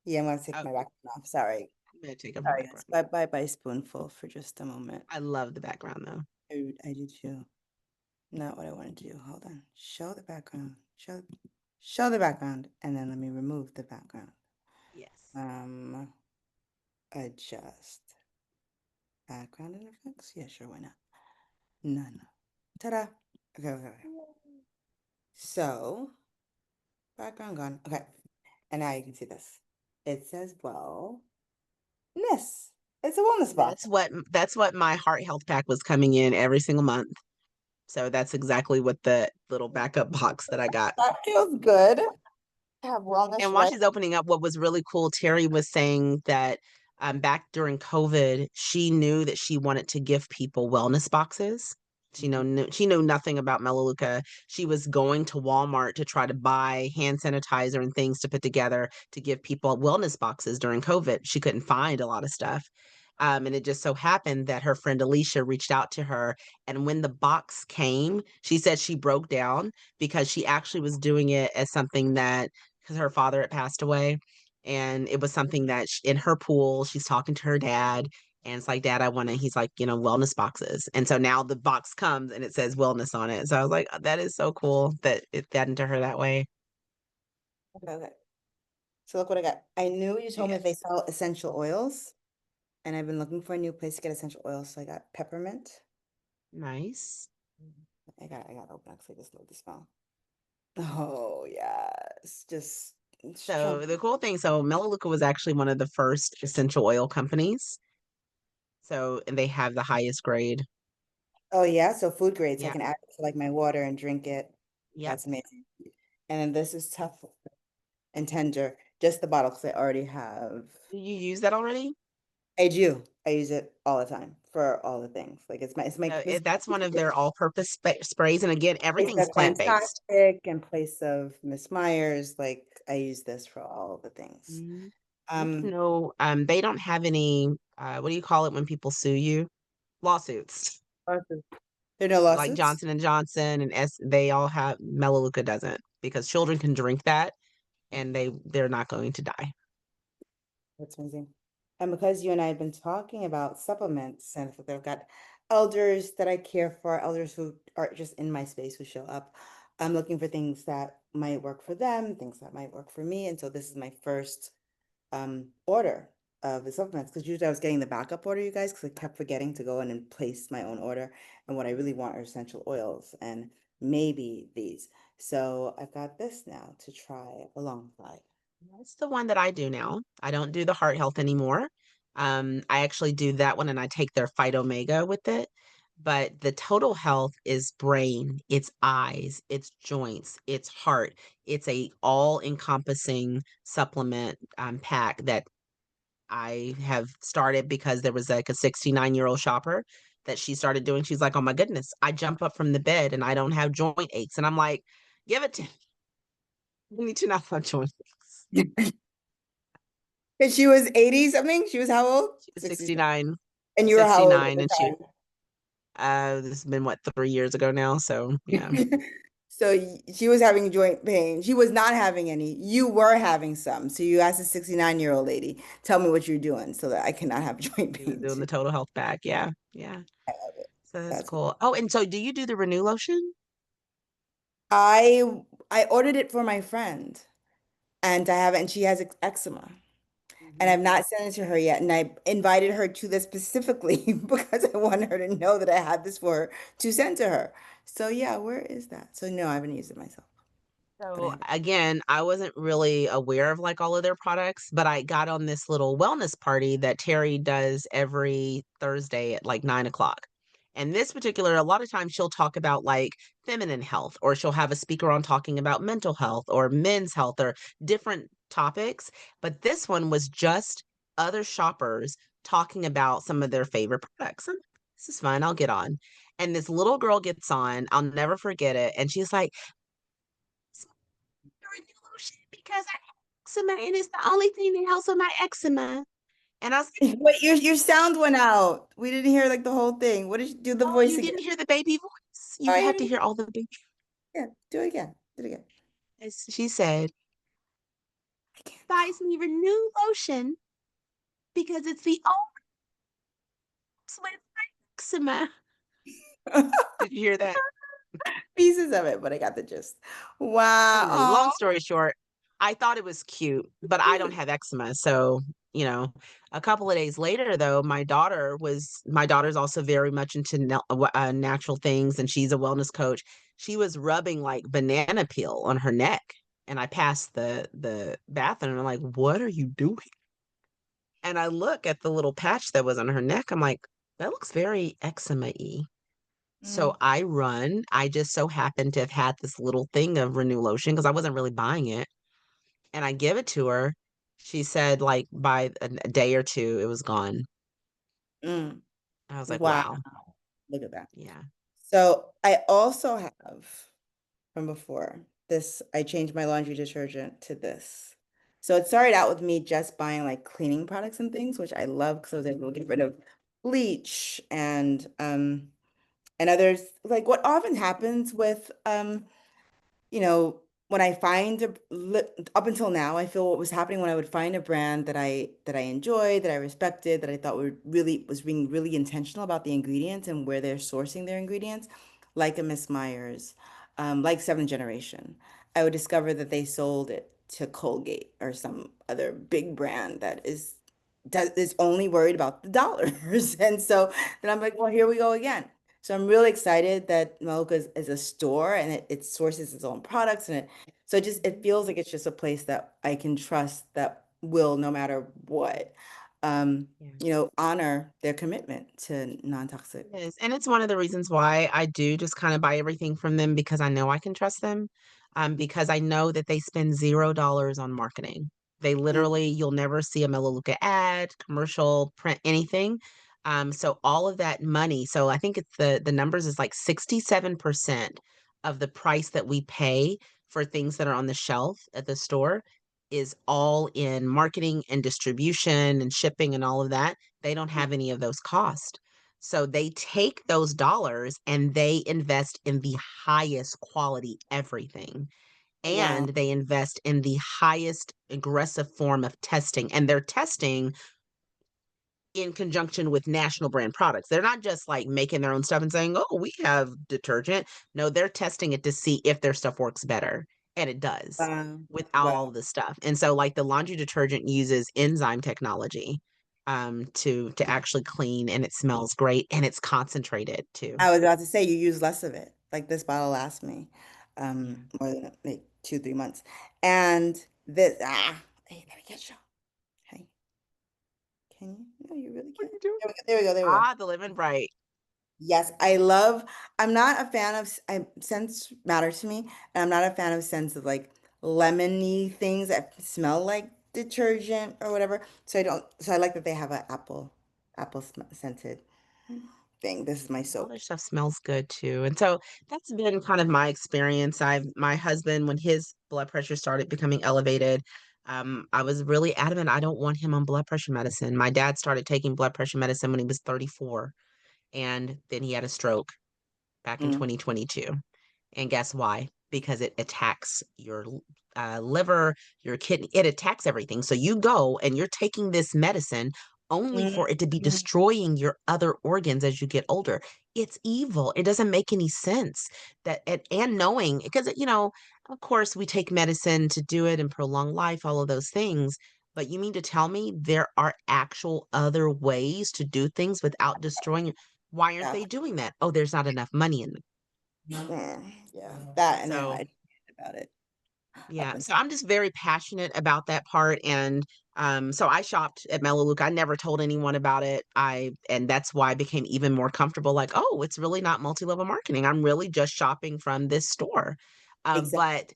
Yeah, I'm gonna take Oh, my background off. Sorry. I'm gonna take off my Sorry, guys. background. Bye, Spoonful for just a moment. I love the background though. I did too. Not what I wanted to do. Hold on. Show the background. Show the background, and then let me remove the background. Yes. Adjust background and effects. Yeah, sure. Why not? None. Ta-da. Okay. So background gone. Okay, and now you can see this. It says wellness. It's a wellness box. That's what my heart health pack was coming in every single month. So that's exactly what the little backup box that I got. That feels good. Have wellness And while right. she's opening up, what was really cool, Terry was saying that back during COVID, she knew that she wanted to give people wellness boxes. She knew nothing about Melaleuca. She was going to Walmart to try to buy hand sanitizer and things to put together to give people wellness boxes during COVID. She couldn't find a lot of stuff. And it just so happened that her friend Alicia reached out to her. And when the box came, she said she broke down because she actually was doing it as something that, because her father had passed away. And it was something that in her pool, she's talking to her dad. And it's like, Dad, I want to, he's like, wellness boxes. And so now the box comes and it says wellness on it. So I was like, that is so cool that it got into her that way. Okay. So look what I got. I knew you told me they Yes. sell essential oils, and I've been looking for a new place to get essential oils. So I got peppermint. Nice. I got to open because I just love the smell. Oh yes, just So the cool thing, so Melaleuca was actually one of the first essential oil companies. So, and they have the highest grade. Oh yeah, so food grade, so I Yeah. can add it to like my water and drink it. Yep. That's amazing. And then this is tough and tender, just the bottle because I already have. Do you use that already? I do. I use it all the time for all the things. Like it's my So this that's one of their all-purpose sprays, and again, place everything's of plant-based. Fantastic and place of Miss Myers. Like I use this for all the things. Mhm. I don't Um, know. They don't have any. What do you call it when people sue you? Lawsuits. lawsuits. There are no Like lawsuits. Johnson and Johnson and they all have. Melaleuca doesn't, because children can drink that and they're not going to die. That's amazing. And because you and I have been talking about supplements, and that I've got elders that I care for, elders who are just in my space who show up, I'm looking for things that might work for them, things that might work for me. And so this is my first order of the supplements, because usually I was getting the backup order, you guys, because I kept forgetting to go in and place my own order. And what I really want are essential oils and maybe these. So I've got this now to try alongside. That's the one that I do now. I don't do the heart health anymore. I actually do that one and I take their Phyto Omega with it. But the total health is brain, it's eyes, it's joints, it's heart. It's a all-encompassing supplement pack that I have started because there was like a 69-year-old shopper that she started doing. She's like, oh my goodness, I jump up from the bed and I don't have joint aches. And I'm like, give it to me. You need to not have joint aches. And she was 80 something. She was how old? She was 60. 69. And you were how old at 69 the and she this has been what 3 years ago now, so yeah. time? So she was having joint pain. She was not having any. You were having some. So you asked a 69-year-old lady, tell me what you're doing so that I cannot have joint She was pain doing too. the total health pack. Yeah, yeah. I love it. So that's That's cool. Oh, and so do you do the Renew lotion? I ordered it for my friend and I have it, and she has eczema. And Mhm. I've not sent it to her yet. And I invited her to this specifically because I want her to know that I had this for her to send to her. So yeah, where is that? So no, I haven't used it myself, but I So have it. again, I wasn't really aware of like all of their products, but I got on this little wellness party that Terry does every Thursday at like 9 o'clock. And this particular, a lot of times she'll talk about like feminine health, or she'll have a speaker on talking about mental health or men's health or different topics. But this one was just other shoppers talking about some of their favorite products. And this is fun. I'll get on. And this little girl gets on. I'll never forget it. And she's like, lotion because I have eczema and it's the only thing that helps with my eczema. And I was like, Wait, your sound went out. We didn't hear like the whole thing. What did you do the oh, voice you again? didn't hear the baby voice. You All right, had hit to it hear all the baby. again. Do it again. Do it again. She said, I can't buys me Renew lotion because it's the only with my eczema. tell. Did you hear that? Pieces of it, but I got the gist. Anyway, long Wow. story short, I thought it was cute, but I don't have eczema. So, a couple of days later, though, my daughter's also very much into natural things, and she's a wellness coach. She was rubbing like banana peel on her neck. And I passed the bathroom and I'm like, what are you doing? And I look at the little patch that was on her neck. I'm like, that looks very eczema-y. So Mm, I just so happened to have had this little thing of Renew lotion because I wasn't really buying it. And I give it to her. She said, like, by a day or two, it was gone. mm. I was like, Wow. wow. Look at that. Yeah. So I also have from before this, I changed my laundry detergent to this. So it started out with me just buying like cleaning products and things, which I love because I was able to get rid of bleach and others. Like what often happens with when I find up until now, I feel what was happening when I would find a brand that I enjoyed, that I respected, that I thought was being really intentional about the ingredients and where they're sourcing their ingredients, like a Miss Myers, like Seventh Generation. I would discover that they sold it to Colgate or some other big brand is only worried about the dollars. And so then I'm like, well, here we go again. So I'm really excited that Mocha is a store and it sources its own products and it feels like it's just a place that I can trust that will, no matter what, Yeah. honor their commitment to non-toxic. It is. And it's one of the reasons why I do just kind of buy everything from them because I know I can trust them. Because I know that they spend $0 on marketing. They Mm, literally, you'll never see a Melaleuca ad, commercial, print, anything. So all of that money, so I think it's the numbers is like 67% of the price that we pay for things that are on the shelf at the store is all in marketing and distribution and shipping and all of that. They don't have any of those costs. So they take those dollars and they invest in the highest quality everything. wow. And they invest in the highest aggressive form of testing. And they're testing in conjunction with national brand products. They're not just like making their own stuff and saying, oh, we have detergent. No, they're testing it to see if their stuff works better. and it does Wow. without all Wow. of the stuff. And so like the laundry detergent uses enzyme technology to actually clean, and it smells great, and it's concentrated too. I was about to say you use less of it. Like this bottle lasts me more than like 2, 3 months. And this hey, let me get you. Hey, can you? No, you really What are can't. you doing? There we go. There we go. The Living Bright. Yes, I'm not a fan of scents matter to me, and I'm not a fan of scents of like lemony things that smell like detergent or whatever. So I like that they have an apple scented thing. This is my All their soap. stuff smells good too. And so that's been kind of my experience. My husband, when his blood pressure started becoming elevated, I was really adamant I don't want him on blood pressure medicine. My dad started taking blood pressure medicine when he was 34, and then he had a stroke back in Mm. 2022. And guess why? Because it attacks your liver, your kidney, it attacks everything. So you go and you're taking this medicine only Mm. for it to be Mm. destroying your other organs as you get older. It's evil. It doesn't make any sense that, and knowing, because, of course, we take medicine to do it and prolong life, all of those things. But you mean to tell me there are actual other ways to do things without destroying? Why aren't Yeah. they doing that? Oh, there's not enough money in them. Yeah. That and then So I about it up yeah, so until I'm just very passionate about that part. And so I shopped at Melaleuca. I never told anyone about it. And that's why I became even more comfortable, like, oh, it's really not multi-level marketing. I'm really just shopping from this store. exactly. But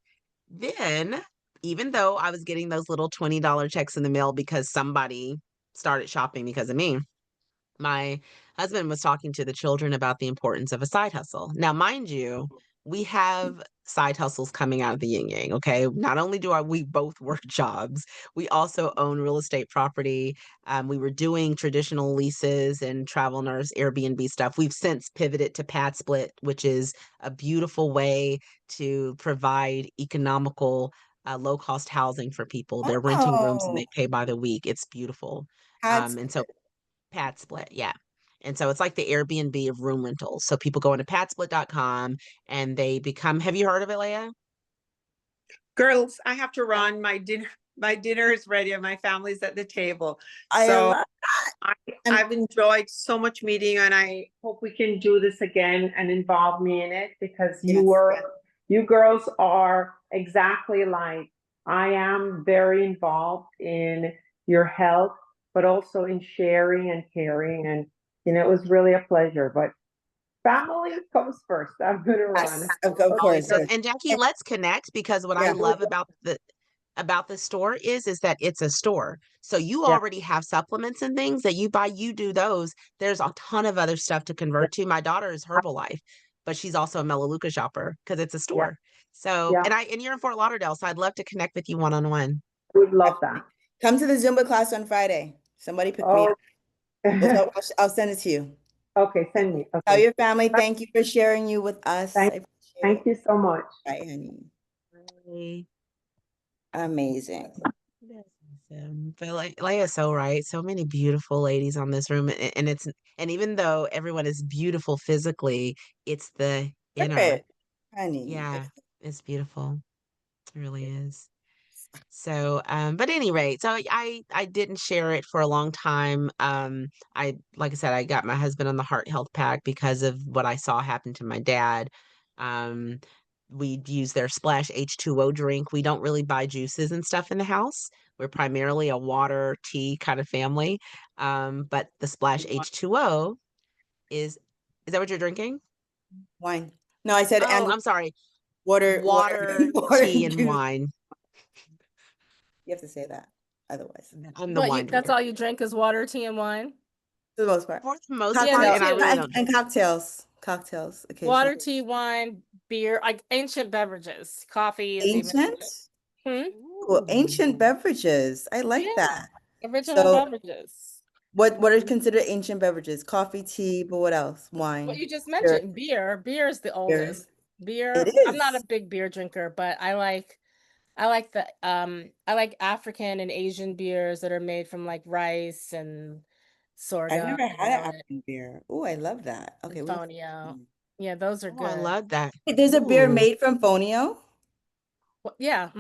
then, even though I was getting those little $20 checks in the mail because somebody started shopping because of me, my husband was talking to the children about the importance of a side hustle. Now, mind you, we have side hustles coming out of the yin yang. Okay. Not only do we both work jobs, we also own real estate property. We were doing traditional leases and travel nurse Airbnb stuff. We've since pivoted to pad split, which is a beautiful way to provide economical, low cost housing for people. They're renting rooms and Oh, they pay by the week. It's beautiful. hats. And so Pad Split, yeah. And so it's like the Airbnb of room rentals. So people go into padsplit.com and they become, have you heard of it, Leia? Girls, I have to run. My dinner is ready and my family's at the table. I So love and I've enjoyed so much meeting, and I hope we can do this again and involve me in it, because yes. you girls are exactly like I am, very involved in your health, but also in sharing and caring. And, it was really a pleasure, but family comes first. I'm going to run. Yes, of Always course. does. Yes. And Jackie, And- let's connect, because what I yeah. love about the store is that it's a store. So you Yeah. already have supplements and things that you buy, you do those. There's a ton of other stuff to convert to. My daughter is Herbalife, but she's also a Melaleuca shopper because it's a Yeah. store. So, Yeah. and you're in Fort Lauderdale, so I'd love to connect with you one-on-one. Would love that. Come to the Zumba class on Friday. Somebody pick me Oh, up. I'll send it to you. okay. Send me. Tell Okay. your family thank you for sharing you with us. Thank, I appreciate thank it. you so much. Bye, honey. Bye. Amazing. That's awesome. But like Leia's so right. So many beautiful ladies on this room. And even though everyone is beautiful physically, it's the inner. Spirit, honey. Yeah, it's beautiful. It really is. So, but at any rate, so I didn't share it for a long time. Like I said, I got my husband on the heart health pack because of what I saw happen to my dad. Um, we use their Splash H2O drink. We don't really buy juices and stuff in the house. We're primarily a water tea kind of family. But the Splash H2O is that what you're drinking? Wine. No, I said Oh, and I'm sorry. water, Water, water tea, and and juice. wine. You have to say that. Otherwise, I'm the But wine that's drinker. all you drink is water, tea, and wine? for the most part. For the most Yeah, part, me Cocktail and I too. really don't drink. and cocktails occasionally. Water, tea, wine, beer, like ancient beverages. Coffee is even. Ancient? Hmm? Cool. Ooh. Ancient beverages. I like Yeah, that. original So beverages. what are considered ancient beverages? Coffee, tea, but what else? What Wine. you just Beer. mentioned, beer. Beer is the Beer. oldest. It Beer. I'm not a is. big beer drinker, but I like African and Asian beers that are made from like rice and I've sorghum never had and an all that African beer. Oh, I love that. and Okay, we have fonio. to. Yeah, those are Oh, I good. love that. Wait, there's a beer Ooh. made from fonio? Yeah.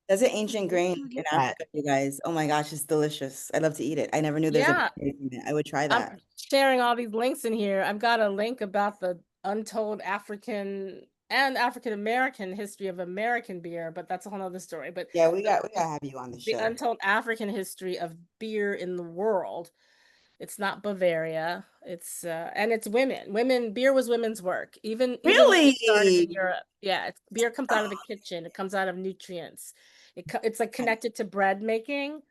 There's an ancient Where grain do you in get that? Africa, you guys. Oh my gosh, it's delicious. I love to eat it. I never knew there's a Yeah. beer in it. I would try I'm that. sharing all these links in here. I've got a link about the untold African and African American history of American beer, but that's a whole other story. But Yeah, we gotta have you on the the show. untold African history of beer in the world. It's not Bavaria. It's and it's women. Beer was women's work. Even when it started in Really? Europe. Yeah, beer comes out of the Oh, kitchen. It comes out of nutrients. It's like connected to bread making.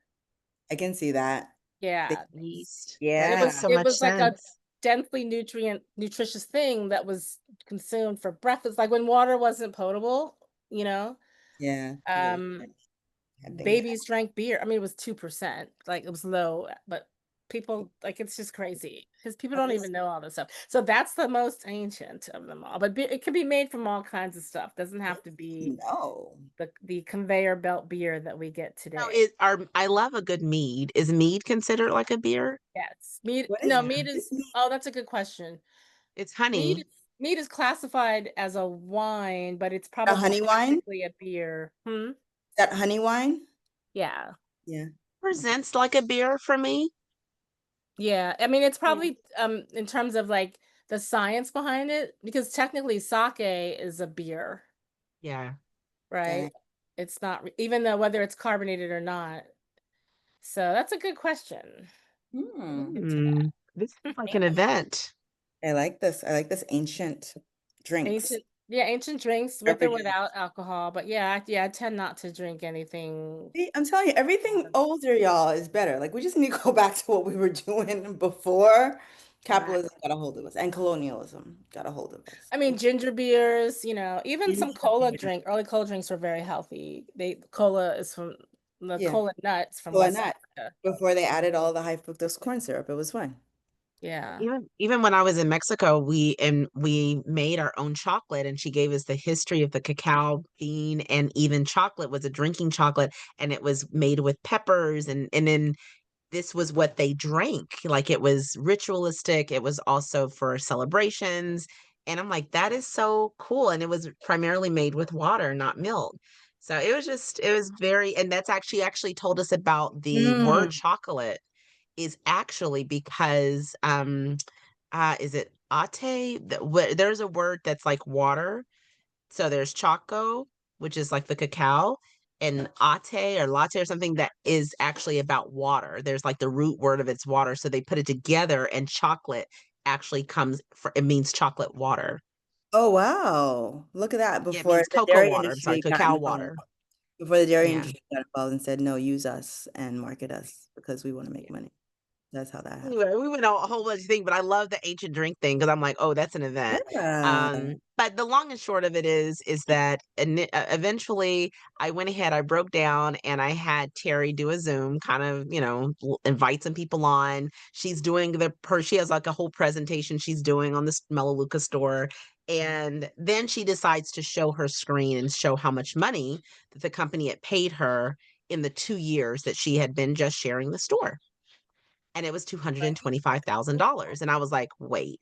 I can see that. Yeah. Yeast. That It Yeah. makes was so it much was like a sense. densely nutritious thing that was consumed for breakfast, like when water wasn't potable, you know. Yeah. Yeah. Um Had things. Babies drank beer. I mean, it was 2%, like it was low, but people like it's just crazy because people That don't is even know all this stuff. So that's the most ancient of them all. But it can be made from all kinds of stuff. Doesn't have to be no. the conveyor belt beer that we get No, today. I love a good mead. Is mead considered like a beer? Yes, mead. What is No, Yeah. mead this? is. Oh, that's a good question. It's Mead honey. mead is classified as a wine, but it's A probably honey wine? technically a beer. Is that honey wine? Yeah. Yeah. Presents like a beer for me. Yeah. I mean, it's Yeah. probably in terms of like the science behind it, because technically sake is a beer, Yeah. Okay. right? It's not even though whether it's carbonated or not. So that's a good question. We'll Hmm. look into that. This is like an event. I like this. I like this ancient drinks. Ancient drinks with or Beverages. without alcohol. But yeah, I tend not to drink anything. See, I'm telling you, everything older, y'all, is better. Like we just need to go back to what we were doing before Right. capitalism got a hold of us and colonialism got a hold of us. I mean, ginger beers, even some Ginger beer. early cola drinks were very healthy. Cola is from the Yeah. cola nuts from So and West that Africa. before they added all the high fructose corn syrup, it was fine. Yeah. Even when I was in Mexico, we made our own chocolate, and she gave us the history of the cacao bean, and even chocolate was a drinking chocolate, and it was made with peppers, and then this was what they drank. Like it was ritualistic. It was also for celebrations. And I'm like, that is so cool. And it was primarily made with water, not milk. So it was very, and that's actually told us about the word Mm. chocolate is actually because, is it ate? There's a word that's like water, so there's choco, which is like the cacao, and ate or latte or something that is actually about water. There's like the root word of it's water. So they put it together, and chocolate actually it means chocolate water. Oh wow. Look at that. Yeah, it means cocoa water. I'm sorry, cacao water. Before the dairy Yeah. industry got involved and said, no, use us and market us because we want to make Yeah. money. That's how that happened. Anyway, we went a whole bunch of things, but I love the ancient drink thing because I'm like, oh, that's an event. Yeah. But the long and short of it is that eventually I went ahead, I broke down, and I had Terry do a Zoom, kind of, invite some people on. She's doing she has like a whole presentation she's doing on this Melaleuca store. And then she decides to show her screen and show how much money that the company had paid her in the 2 years that she had been just sharing the store, and it was $225,000. And I was like, wait,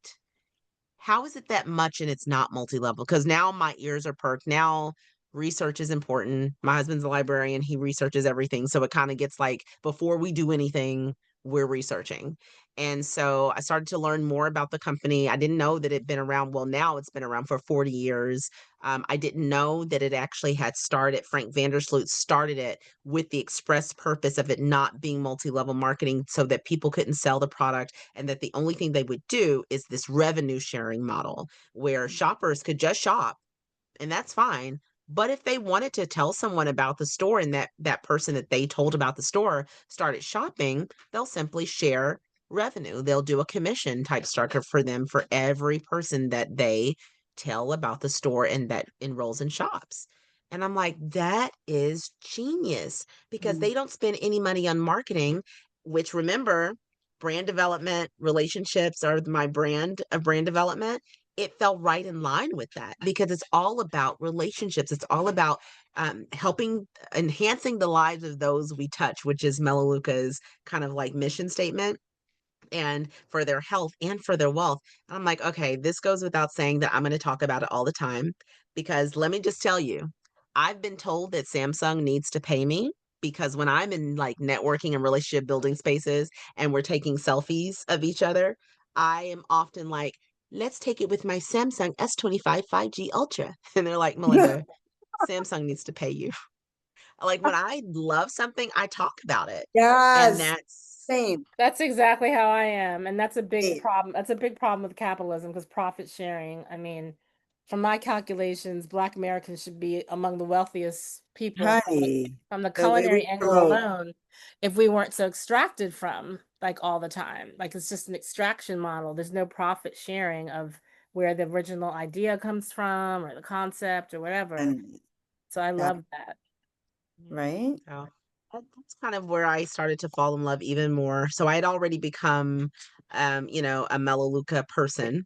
how is it that much and it's not multi-level? Because now my ears are perked. Now research is important. My husband's a librarian, he researches everything. So it kind of gets like, before we do anything, we're researching. And so I started to learn more about the company. I didn't know that it'd been around. Well, now it's been around for 40 years. I didn't know that it actually had started. Frank Vandersloot started it with the express purpose of it not being multi-level marketing, so that people couldn't sell the product, and that the only thing they would do is this revenue sharing model where shoppers could just shop, and that's fine. But if they wanted to tell someone about the store, and that person that they told about the store started shopping, they'll simply share revenue. They'll do a commission type structure for them for every person that they tell about the store and that enrolls in shops. And I'm like, that is genius, because Mm. they don't spend any money on marketing, which, remember, brand development, relationships are my brand of brand development. It fell right in line with that, because it's all about relationships. It's all about helping, enhancing the lives of those we touch, which is Melaleuca's kind of like mission statement, and for their health and for their wealth. And I'm like, okay, this goes without saying that I'm going to talk about it all the time, because let me just tell you, I've been told that Samsung needs to pay me because when I'm in like networking and relationship building spaces and we're taking selfies of each other, I am often like, let's take it with my Samsung S25 5G Ultra. And they're like, Melinda, Samsung needs to pay you. Like when I love something, I talk about it. And Yes, that's same. That's exactly how I am. And that's a big Same. problem. That's a big problem with capitalism because profit sharing, I mean, from my calculations, Black Americans should be among the wealthiest people Honey, from the the way we culinary angle promote. alone if we weren't so extracted from like all the time. Like it's just an extraction model. There's no profit sharing of where the original idea comes from or the concept or whatever. And So I that, love that. right? so that's kind of where I started to fall in love even more. So I had already become, a Melaleuca person,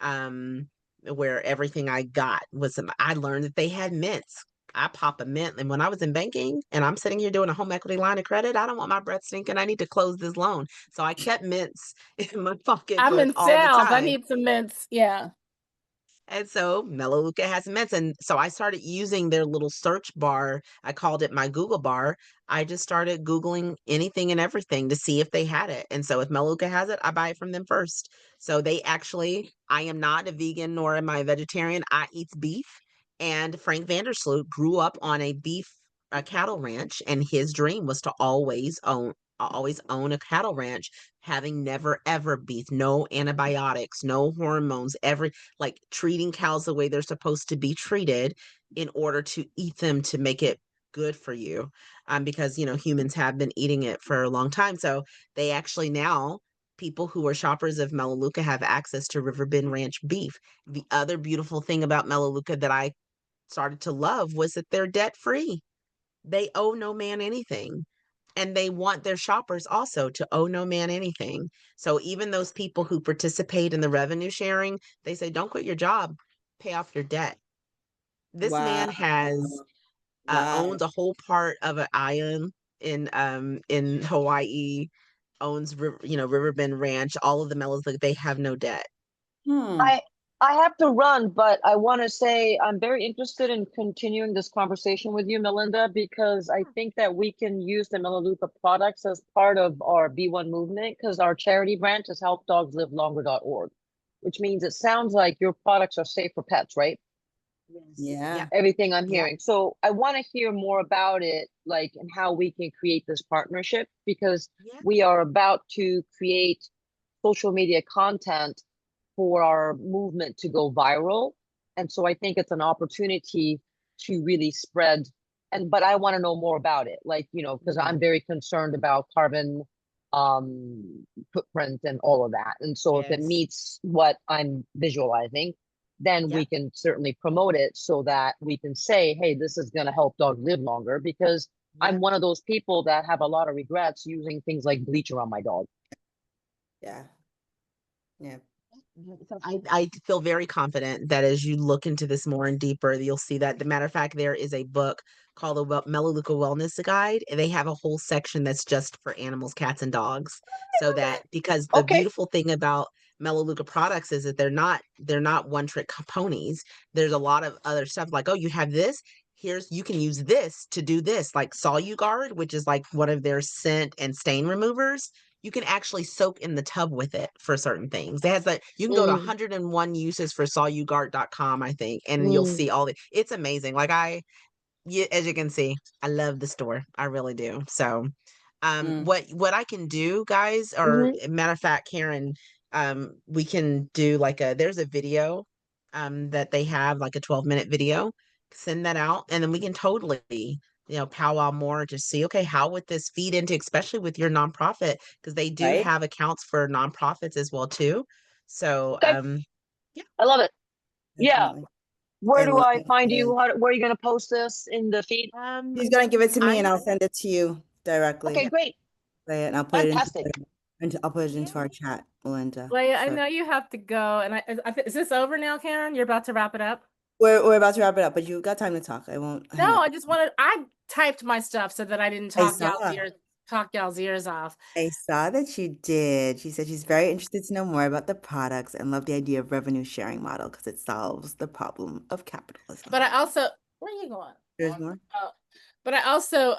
um, where everything I got was, I learned that they had mints. I pop a mint, and when I was in banking and I'm sitting here doing a home equity line of credit, I don't want my breath stinking. I need to close this loan. So I kept mints in my I'm pocketbook in all the sales. I time. need some mints. Yeah. And so Melaleuca has mints. And so I started using their little search bar. I called it my Google bar. I just started Googling anything and everything to see if they had it. And so if Melaleuca has it, I buy it from them first. So they actually, I am not a vegan nor am I a vegetarian. I eat beef. And Frank Vandersloot grew up on a cattle ranch, and his dream was to always own a cattle ranch, having never ever beef, no antibiotics, no hormones, like treating cows the way they're supposed to be treated in order to eat them to make it good for you. Because humans have been eating it for a long time. So they actually now, people who are shoppers of Melaleuca have access to Riverbend Ranch beef. The other beautiful thing about Melaleuca that I started to love was that they're debt free. They owe no man anything. And they want their shoppers also to owe no man anything. So even those people who participate in the revenue sharing, they say, don't quit your job, pay off your debt. This Wow. man has Wow. owns a whole part of an island in Hawaii, owns Riverbend Ranch, all of the mellows, like they have no debt. Hmm. I I have to run, but I want to say I'm very interested in continuing this conversation with you, Melinda, because I think that we can use the Melaleuca products as part of our B1 movement because our charity branch is helpdogslivelonger.org, which means it sounds like your products are safe for pets, right? Yes. Yeah. Yeah. Everything I'm Yeah. hearing. So I want to hear more about it, like, and how we can create this partnership because Yeah. we are about to create social media content for our movement to go viral. And so I think it's an opportunity to really spread. But I want to know more about it, like, because I'm very concerned about carbon footprint and all of that. And so if it Yes. meets what I'm visualizing, then Yeah. we can certainly promote it so that we can say, hey, this is going to help dogs live longer because Yeah. I'm one of those people that have a lot of regrets using things like bleach around my dog. Yeah. Yeah. So I feel very confident that as you look into this more and deeper, you'll see that. The matter of fact, there is a book called the Melaleuca Wellness Guide, and they have a whole section that's just for animals, cats, and dogs. So that, because the Okay. beautiful thing about Melaleuca products is that they're not one trick ponies. There's a lot of other stuff like, oh, you have this. You can use this to do this, like Soluguard, which is like one of their scent and stain removers. You can actually soak in the tub with it for certain things. It has that you can go to Mm, 101 uses for solugard.com, I think, and you'll mm, see it's amazing. Like as you can see, I love the store. I really do. So Mm. what I can do, guys, or mhm. matter of fact, Karen, we can do like there's a video that they have, like a 12-minute video. Send that out, and then we can totally powwow more to see, okay, how would this feed into, especially with your nonprofit, because they do Right? have accounts for nonprofits as well too. So Okay. yeah. I love it. Yeah. Definitely. Where I do love I find it. you? Where are you going to post this in the feed? He's gonna give it to me and I'm I'll send it to you directly. Okay, great. And I'll put it Fantastic. I'll put it Yeah. into our chat, Melinda. Leia, I So know you have to go, and is this over now, Karen? You're about to wrap it up? we're about to wrap it up, but you got time to talk. I won't hang No, up. I typed my stuff so that I didn't I saw. talk y'all's ears off. I saw that you did. She said she's very interested to know more about the products and love the idea of revenue sharing model because it solves the problem of capitalism. But I also, where are you going? There's more. But I also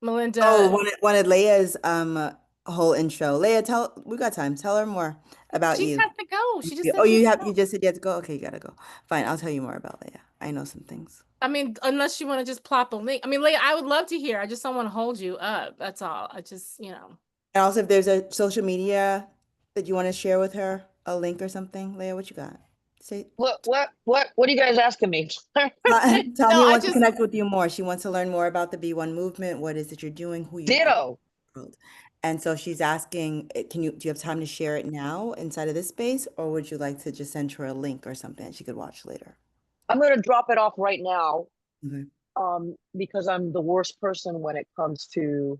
Melinda. Oh, wanted Leia's whole intro. Leia, we got time. Tell her more about She you. has to go. She just Oh, said she has to you go. just said you had to go. Okay, you gotta go. Fine, I'll tell you more about Leia. I know some things. I mean, unless you want to just plop a link. I mean, Leah, I would love to hear. I just don't want to hold you up. That's all. I just, And also, if there's a social media that you want to share with her, a link or something, Leia, what you got? Say, What are you guys asking me? Tanya No, I wants to just connect with you more. She wants to learn more about the B1 movement. What is it you're doing? Who you are. Ditto. World. And so she's asking, do you have time to share it now inside of this space, or would you like to just send her a link or something that she could watch later? I'm gonna drop it off right now. Okay. Because I'm the worst person when it comes to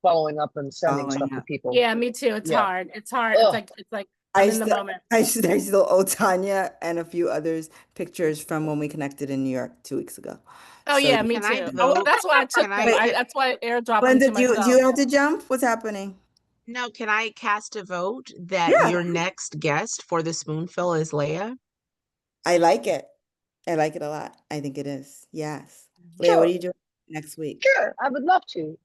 following up and sending stuff to people. yeah, me too. It's Yeah. hard. It's hard. Ugh. It's like I'm in the moment. I still owe Tanya and a few others pictures from when we connected in New York 2 weeks ago. Oh yeah, me Can I too. vote? That's why I took Can them. I? That's why I airdropped them Linda, to do you myself. have to jump? What's happening? No, can I cast a vote that Yeah. your next guest for the Spoonful is Leia? I like it. I like it a lot. I think it is. Yes. Leah, Sure. what are you doing next week? Sure, I would love to.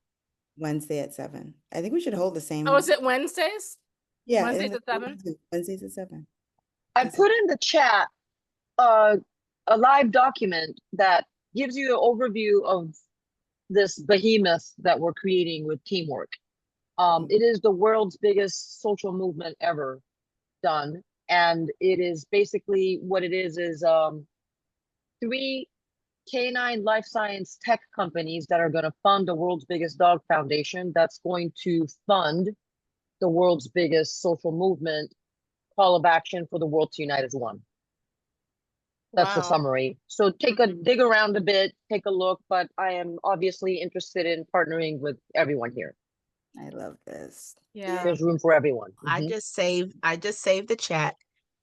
Wednesday at 7. I think we should hold the same. Oh, is it Wednesdays? Yeah. Wednesdays at 7? Wednesdays at 7. I put in the chat a live document that gives you an overview of this behemoth that we're creating with teamwork. It is the world's biggest social movement ever done. And it is basically what it is 3 canine life science tech companies that are going to fund the world's biggest dog foundation that's going to fund the world's biggest social movement call of action for the world to unite as one. That's the Wow. summary. So dig around a bit, take a look, but I am obviously interested in partnering with everyone here. I love this. Yeah. There's room for everyone. I just saved the chat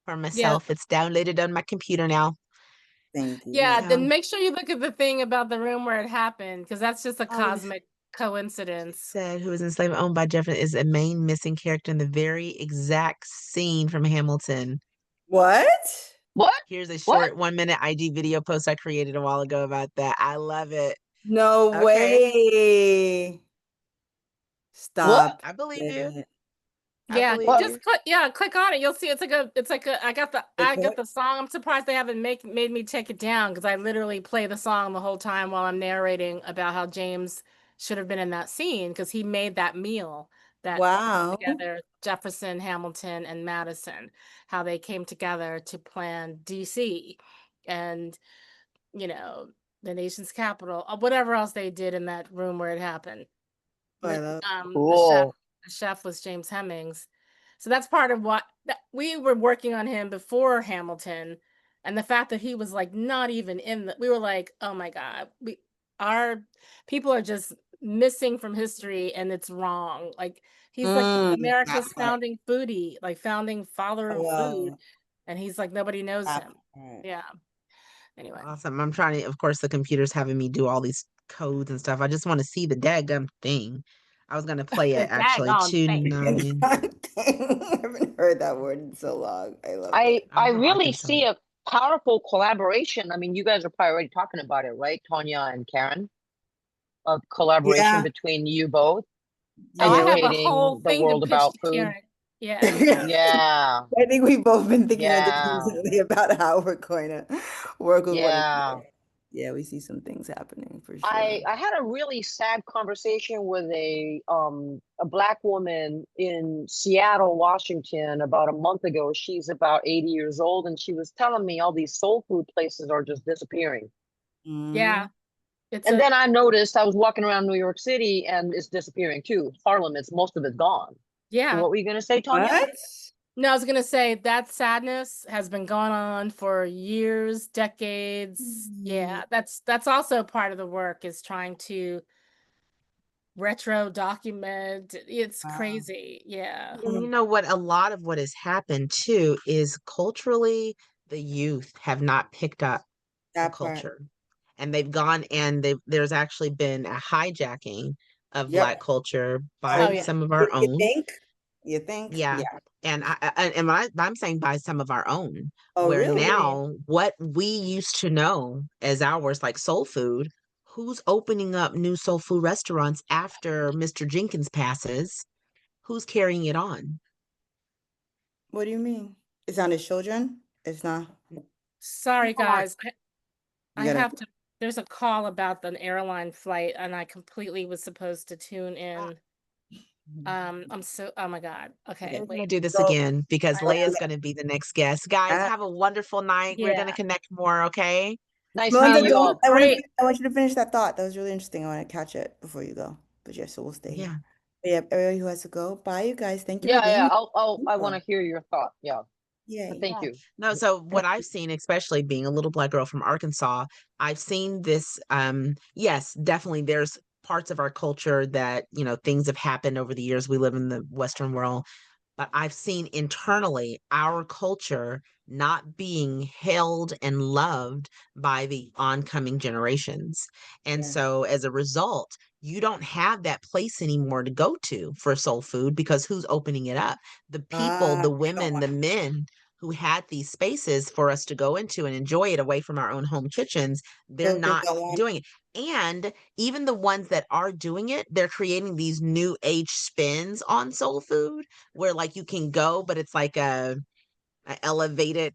for myself. It's downloaded on my computer now. Thank you. Yeah, then make sure you look at the thing about the room where it happened, because that's just a Oh, cosmic coincidence. Said who was enslaved owned by Jefferson is a main missing character in the very exact scene from Hamilton. What? Here's a short 1-minute IG video post I created a while ago about that. I love it. No way. Stop. I believe you. Yeah, just click on it. You'll see it's like a I got the song. I'm surprised they haven't made me take it down, because I literally play the song the whole time while I'm narrating about how James should have been in that scene, because he made that meal that Wow. together Jefferson, Hamilton, and Madison, how they came together to plan DC and the nation's capital, whatever else they did in that room where it happened. Cool. The chef was James Hemmings. So that's part of what we were working on him before Hamilton. And the fact that he was like not even we were like, oh my God, our people are just missing from history, and it's wrong. Like he's like America's founding foodie, like founding father of food. And he's like, nobody knows him. Yeah. Anyway. Awesome. I'm trying to, of course, the computer's having me do all these codes and stuff. I just want to see the daggum thing. I was going to play it actually tonight. I haven't heard that word in so long. I love it. I really Arkansas. see a powerful collaboration. I mean, you guys are probably already talking about it, right? Tanya and Karen, of collaboration between you both. I have a whole the thing world to pitch about to food. Karen. Yeah. I think we've both been thinking independently about how we're going to work with one another. Yeah, we see some things happening for sure. I had a really sad conversation with a Black woman in Seattle, Washington about a month ago. She's about 80 years old, and she was telling me all these soul food places are just disappearing. Yeah. Then I noticed I was walking around New York City and it's disappearing too. Harlem, most of it's gone. Yeah. So what were you gonna say, Tanya? What? No, I was gonna say that sadness has been going on for years, decades. Yeah, that's also part of the work, is trying to retro document. It's crazy. Yeah. And you know what? A lot of what has happened too is culturally, the youth have not picked up the culture. And they've gone and there's actually been a hijacking of Black culture by some of our own. You think? Yeah. Yeah. And I'm saying by some of our own, Oh, where really? now what we used to know as ours, like soul food, who's opening up new soul food restaurants after Mr. Jenkins passes? Who's carrying it on? What do you mean? It's not his children? It's not. Sorry, People aren't. guys. You I gotta. have to. There's a call about an airline flight, and I completely was supposed to tune Ah, in. I'm so. Oh my God. Okay, Okay. we're going to wait. do this So, again because I know. Leia's going to be the next guest. Guys, uh, have a wonderful night. We're going to Yeah. connect more, okay? Nice Melinda, meeting you don't. all. Great. I want you to finish that thought. That was really interesting. I want to catch it before you go. But yeah, so we'll stay Yeah. here. But yeah, everybody who has to go. Bye, you guys. Thank you for Yeah, being yeah. here. I want to hear your thought. Yeah. But Yay. thank Yeah. you. No, so what I've seen, especially being a little black girl from Arkansas, I've seen this, yes, definitely there's parts of our culture that, things have happened over the years. We live in the Western world, but I've seen internally our culture not being held and loved by the oncoming generations. And Yeah. so as a result, you don't have that place anymore to go to for soul food because who's opening it up? The people, Ah, the women, the men who had these spaces for us to go into and enjoy it away from our own home kitchens, they're focus not on. doing it. And even the ones that are doing it, they're creating these new age spins on soul food where like you can go, but it's like a elevated,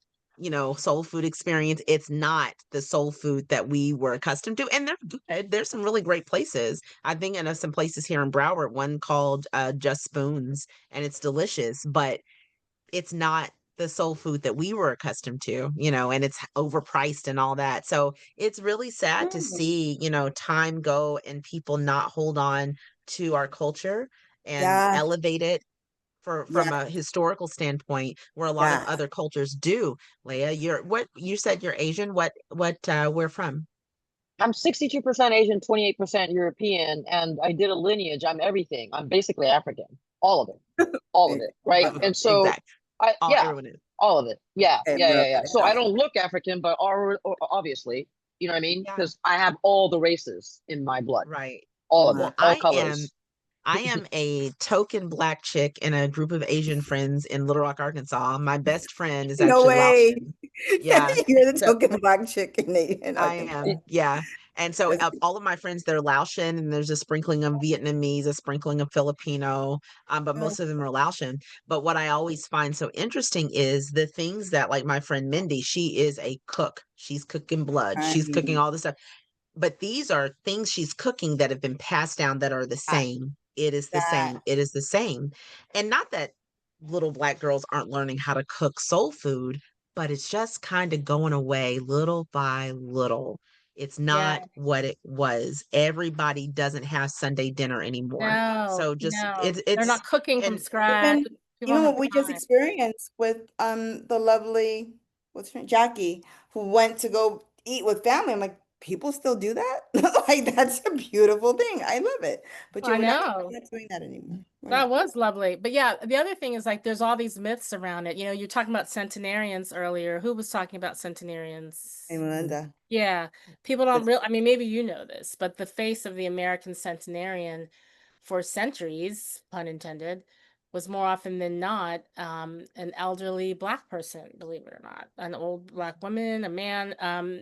soul food experience. It's not the soul food that we were accustomed to. And they're good. There's some really great places. I think I know some places here in Broward, one called Just Spoons, and it's delicious, but it's not the soul food that we were accustomed to, and it's overpriced and all that. So it's really sad to Mm. see, time go and people not hold on to our culture and Yeah. elevate it Yeah. from a historical standpoint where a lot of Yeah. other cultures do. Leah, you said you're Asian. What where from? I'm 62% Asian, 28% European, and I did a lineage. I'm everything. I'm basically African. All of it. All of it. Right. And so Exactly. All yeah, everyone is. all of it. Yeah. Okay, Yeah. we're Yeah. okay. Yeah. So I don't look African, but obviously, you know what I mean? Yeah, Because I have all the races in my blood, right. all of it, Wow. Well, all colors. I am a token black chick in a group of Asian friends in Little Rock, Arkansas. My best friend is No actually way. Laotian. Yeah. You're the So token black chick in I Arkansas. am, yeah. And so That's all of my friends, they're Laotian, and there's a sprinkling of Vietnamese, a sprinkling of Filipino, but cool. most of them are Laotian. But what I always find so interesting is the things that, like my friend Mindy, she is a cook. She's cooking blood. She's cooking Right. all this stuff. But these are things she's cooking that have been passed down that are the That, same. It is the that, same. It is the same. And not that little black girls aren't learning how to cook soul food, but it's just kind of going away little by little. It's Yeah. not what it was. Everybody doesn't have Sunday dinner anymore. No, So just no, it's they're not cooking from and scratch. even People even don't what have we just time. experienced with the lovely what's her name? Jackie, who went to go eat with family. I'm like, people still do that? Like that's a beautiful thing. I love it. But yeah, I we're know. not doing that anymore. That Right. was lovely. But yeah, the other thing is like there's all these myths around it. You're talking about centenarians earlier. Who was talking about Hey, centenarians? Melinda. Yeah. People don't That's real I mean, maybe you know this, but the face of the American centenarian for centuries, pun intended, was more often than not an elderly black person, believe it or not. An old black woman, a man.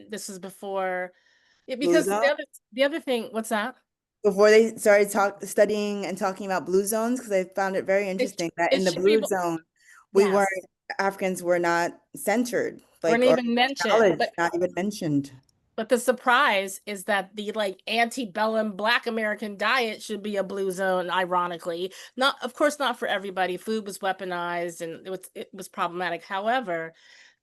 This was before Blue because Zone. the other thing, what's that? Before they started studying and talking about blue zones, because I found it very It, interesting that it in the should be blue zone, we weren't yes, Africans were not centered, weren't like or even mentioned. acknowledged, not even mentioned. But the surprise is that the like antebellum Black American diet should be a blue zone, ironically. Not, of course, not for everybody. Food was weaponized and it was problematic. However,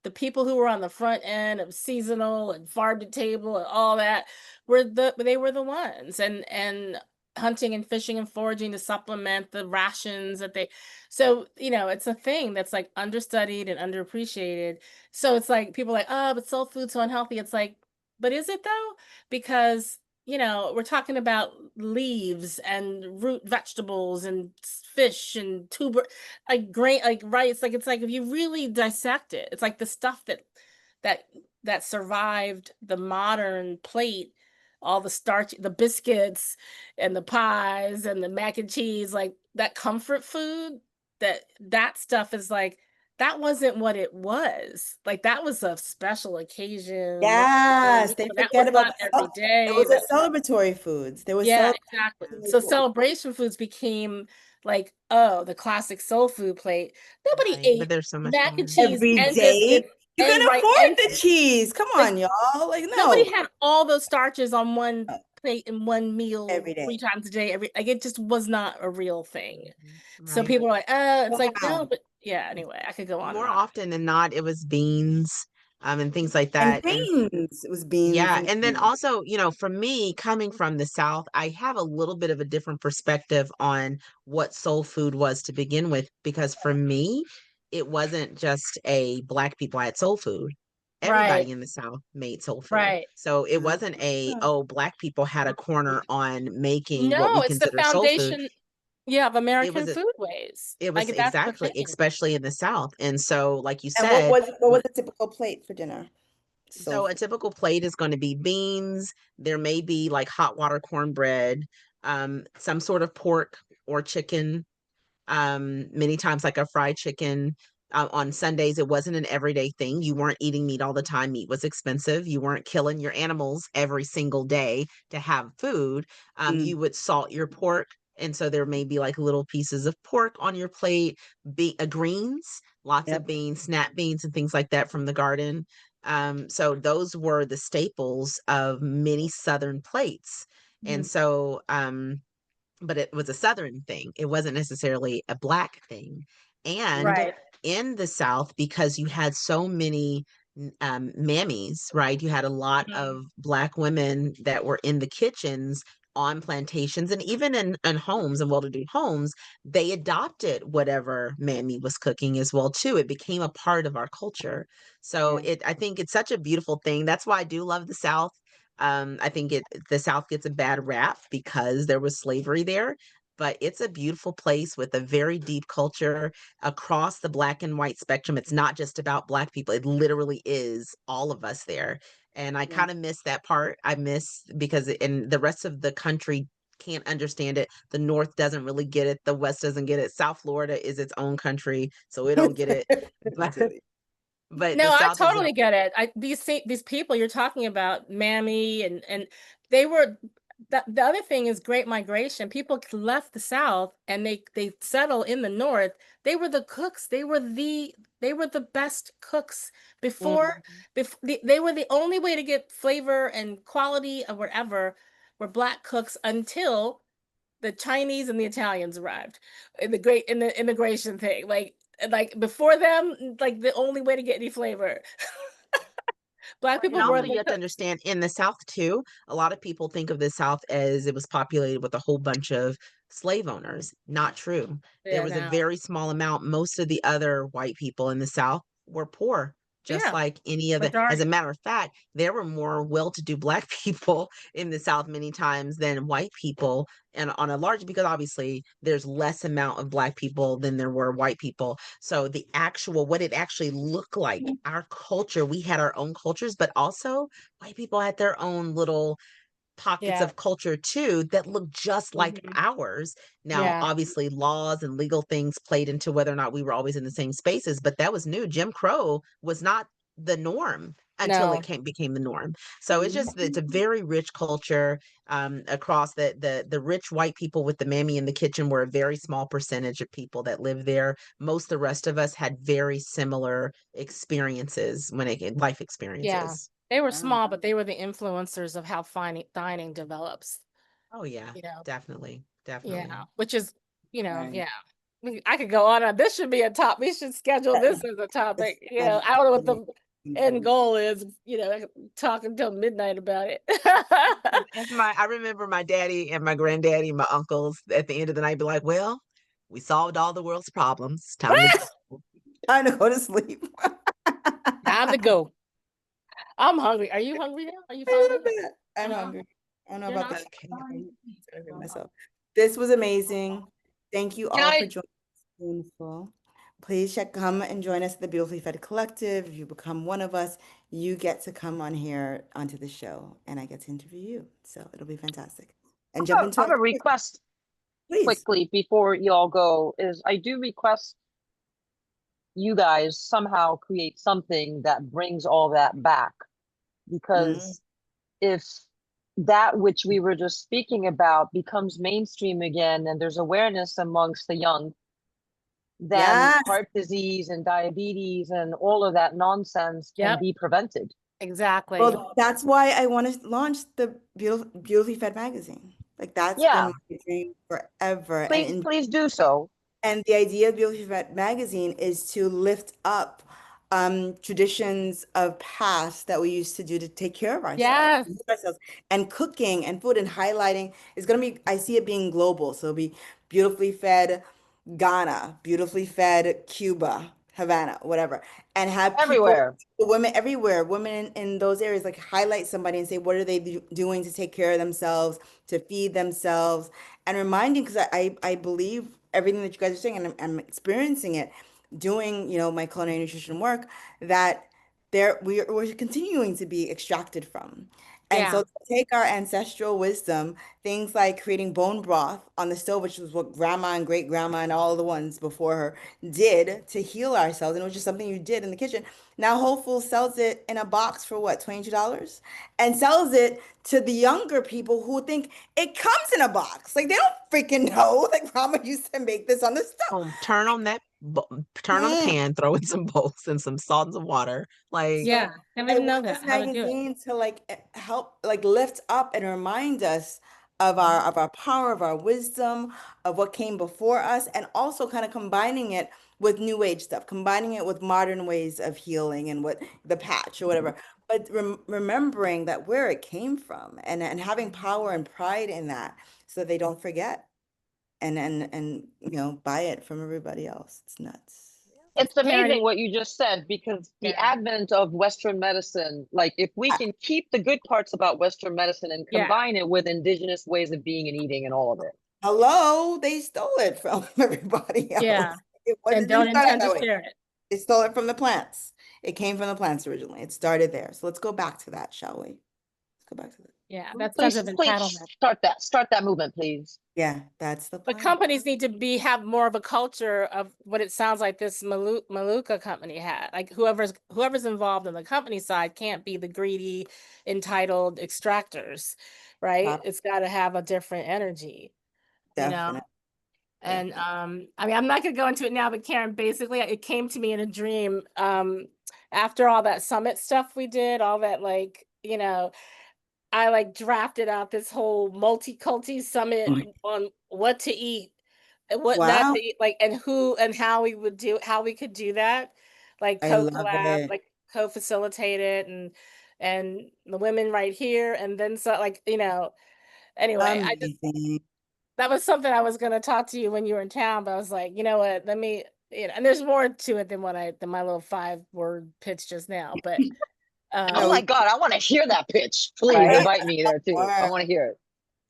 the people who were on the front end of seasonal and farm to table and all that they were the ones and hunting and fishing and foraging to supplement the rations that they so it's a thing that's like understudied and underappreciated. So it's like people are like, oh, but soul food's so unhealthy. It's like, but is it though? Because, we're talking about leaves and root vegetables and fish and tuber like grain like rice. It's like if you really dissect it, it's like the stuff that that survived the modern plate, all the starch, the biscuits and the pies and the mac and cheese, like that comfort food that stuff is like, that wasn't what it was. Like, that was a special occasion. Yes, they That forget was about not the every it day. was a celebratory foods. There was Yeah, exactly. So celebratory foods. celebration foods became like, oh, the classic soul food plate. Nobody Right, but ate there's so much mac and more. cheese Every and just day. You and couldn't right afford and the cheese. Come like, on, y'all. Like, nobody no. had all those starches on one No, plate in one meal every 3 day. times a day. Like, it just was not a real thing. So Right. people are like, it's like, Wow. no, but yeah, anyway, I could go on More and on. often than not, it was beans, and things like And that. And beans. It was beans yeah, and and then also, for me, coming from the South, I have a little bit of a different perspective on what soul food was to begin with, because for me, it wasn't just a Black people had soul food. Right, Everybody in the South made soul food. right. So it wasn't Black people had a corner on making what No, we it's the consider soul food. foundation, yeah, of It was American a, foodways. it was Like, that's the exactly, thing. especially in the South. And so, like you what said, was a typical plate for dinner? Soul so a food. typical plate is going to be beans. There may be like hot water cornbread, some sort of pork or chicken, many times like a fried chicken. On Sundays, it wasn't an everyday thing. You weren't eating meat all the time. Meat was expensive. You weren't killing your animals every single day to have food. Mm, You would salt your pork. And so there may be like little pieces of pork on your plate, greens, lots of yep. beans, snap beans, and things like that from the garden. So those were the staples of many Southern plates. And Mm, so, but it was a Southern thing. It wasn't necessarily a Black thing. And Right. in the South, because you had so many mammies, right? You had a lot Mhm. of Black women that were in the kitchens on plantations and even in homes and well-to-do homes, they adopted whatever mammy was cooking as well too. It became a part of our culture. So yeah. I think it's such a beautiful thing. That's why I do love the South. I think the South gets a bad rap because there was slavery there, but it's a beautiful place with a very deep culture across the Black and white spectrum. It's not just about Black people. It literally is all of us there. And I Yeah. kind of miss that part. I miss because in the rest of the country can't understand it. The North doesn't really get it. The West doesn't get it. South Florida is its own country, so we don't get it. But Silly. but the No, I South is a totally get it. These people you're talking about, Mammy, and they were the other thing is Great Migration. People left the South and they settle in the North. They were the cooks. They were the best cooks before. Mhm. They were the only way to get flavor and quality of whatever were Black cooks until the Chinese and the Italians arrived in the immigration thing. Like before them, like the only way to get any flavor. Black And people were also, the you have to cooks. understand in the South too, a lot of people think of the South as it was populated with a whole bunch of slave owners. Not true. There Yeah, was a now. very small amount. Most of the other white people in the South were poor, just Yeah, like any other. As a majority. matter of fact, there were more well to do Black people in the South many times than white people. And on a large, because obviously there's less amount of Black people than there were white people. So what it actually looked like, our culture, we had our own cultures, but also white people had their own little pockets Yeah. of culture too that look just like Mhm. ours. Now, Yeah. obviously, laws and legal things played into whether or not we were always in the same spaces, but that was new. Jim Crow was not the norm until No. it became the norm. So it's a Mhm. very rich culture across the rich white people with the mammy in the kitchen were a very small percentage of people that lived there. Most of the rest of us had very similar experiences life Yeah. experiences. They were Wow. small, but they were the influencers of how fine dining develops. Oh yeah, You know. definitely, Yeah. definitely. Which is, Right. yeah. I could go on. This should be a top. We should schedule That- this as a it's topic. an I don't know what absolute the end influence. goal is. I could talk until midnight about it. I remember my daddy and my granddaddy, my uncles at the end of the night be like, "Well, we solved all the world's problems. Time to go." Time to go to sleep. Time to go. I'm hungry. Are you hungry now? Are you I love hungry? that. I'm No, hungry. I don't know you're about not. that. Okay. I'm hungry myself. This was amazing. Thank you Can all for I? joining Spoonful. Please come and join us at the Beautifully Fed Collective. If you become one of us, you get to come on here onto the show, and I get to interview you. So it'll be fantastic. And jump into I have our a request. Please. quickly before y'all go is I do request you guys somehow create something that brings all that back, because if that which we were just speaking about becomes mainstream again and there's awareness amongst the young, then Yes. heart disease and diabetes and all of that nonsense can Yep. be prevented. Exactly. Well, that's why I want to launch the Beautifully Fed magazine. Like that's Yeah, been my dream forever. please do so. And the idea of Beautifully Fed magazine is to lift up traditions of past that we used to do to take care of Yes. ourselves, and cooking and food and highlighting is going to be, I see it being global. So it'll be Beautifully Fed Ghana, Beautifully Fed Cuba, Havana, whatever, and have people, Everywhere. the women everywhere, women in those areas, like highlight somebody and say, what are they doing to take care of themselves, to feed themselves, and reminding, because I believe everything that you guys are saying, and I'm experiencing it, doing, my culinary nutrition work, that we're continuing to be extracted from. And Yeah. so to take our ancestral wisdom, things like creating bone broth on the stove, which was what grandma and great grandma and all the ones before her did to heal ourselves. And it was just something you did in the kitchen. Now Whole Foods sells it in a box for what, $22? And sells it to the younger people who think it comes in a box. Like they don't freaking know that grandma used to make this on the stove. Turn on that, turn on the Mm. pan, throw in some bolts and some salt and some water. Like, So Yeah. I didn't I even know want this that, how to do it. magazine to like help like lift up and remind us of our power, of our wisdom, of what came before us, and also kind of combining it with new age stuff, combining it with modern ways of healing and what the patch or whatever. But remembering that where it came from, and having power and pride in that so they don't forget, and buy it from everybody else. It's nuts. It's Karen, amazing what you just said, because the yeah. advent of Western medicine, like if we can keep the good parts about Western medicine and Yeah. combine it with indigenous ways of being and eating and all of it. Hello, they stole it from everybody else. Yeah. It And didn't don't start out intend to that way. share it. They stole it from the plants. It came from the plants originally. It started there. So let's go back to that, shall we? Let's go back to that. Yeah. That sense of Please entitlement. start that movement, please. Yeah, that's the But plan. companies need to have more of a culture of what it sounds like this Maluka company had. Like whoever's involved in the company side can't be the greedy, entitled extractors, right? It's got to have a different energy, you know? Definitely. And I mean, I'm not gonna go into it now, but Karen, basically it came to me in a dream. After all that summit stuff we did, all that I like drafted out this whole multi-culti summit on what to eat and what not Wow. to eat, like, and who and how we could do that, like I love co-collab, it. like co-facilitate it, and the women right here, and then so like, anyway, Amazing. that was something I was gonna talk to you when you were in town, but I was like, you know what, let me, and there's more to it than than my little 5-word pitch just now, but Oh No, my we God, I want to hear that pitch. Please right? invite me there too. I want to hear it.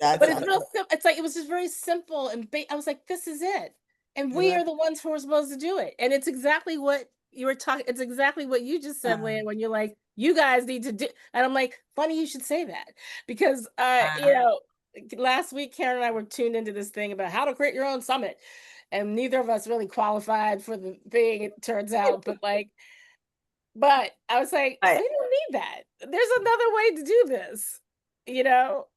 That's but it's awesome. real simple. It's like it was just very simple, and I was like, this is it, and I we love are the ones who are supposed to do it, and it's exactly what you were talking. It's exactly what you just said, it. Lynn, when you're like, you guys need to do, and I'm like, funny you should say that, because last week Karen and I were tuned into this thing about how to create your own summit, and neither of us really qualified for the thing, it turns out, but I was like, we Right. don't need that. There's another way to do this, you know.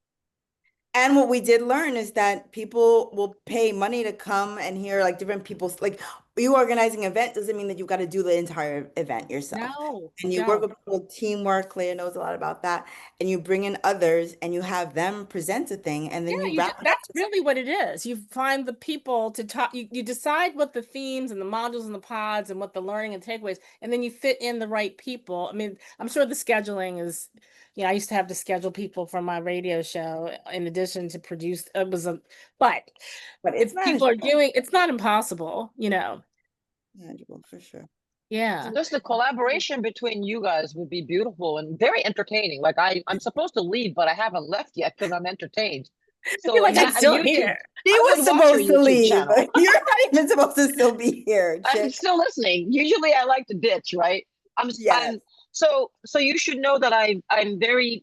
And what we did learn is that people will pay money to come and hear like different people's like you organizing an event doesn't mean that you've got to do the entire event yourself. No, And you work no. with people, teamwork, Claire knows a lot about that. And you bring in others and you have them present a thing and then Yeah, you wrap it up. that's really what it is. You find the people to talk, you decide what the themes and the modules and the pods and what the learning and takeaways, and then you fit in the right people. I mean, I'm sure the scheduling is, I used to have to schedule people for my radio show in addition to produce. But But it's if people are manageable. it's not impossible, Manageable for sure. Yeah. Just the collaboration between you guys would be beautiful and very entertaining. Like I'm supposed to leave, but I haven't left yet because I'm entertained. I feel So like I'm still YouTube, here. She I was would watch your supposed to YouTube leave. channel. You're not even supposed to still be here, I'm chick. still listening. Usually I like to ditch, right? Yes. So you should know that I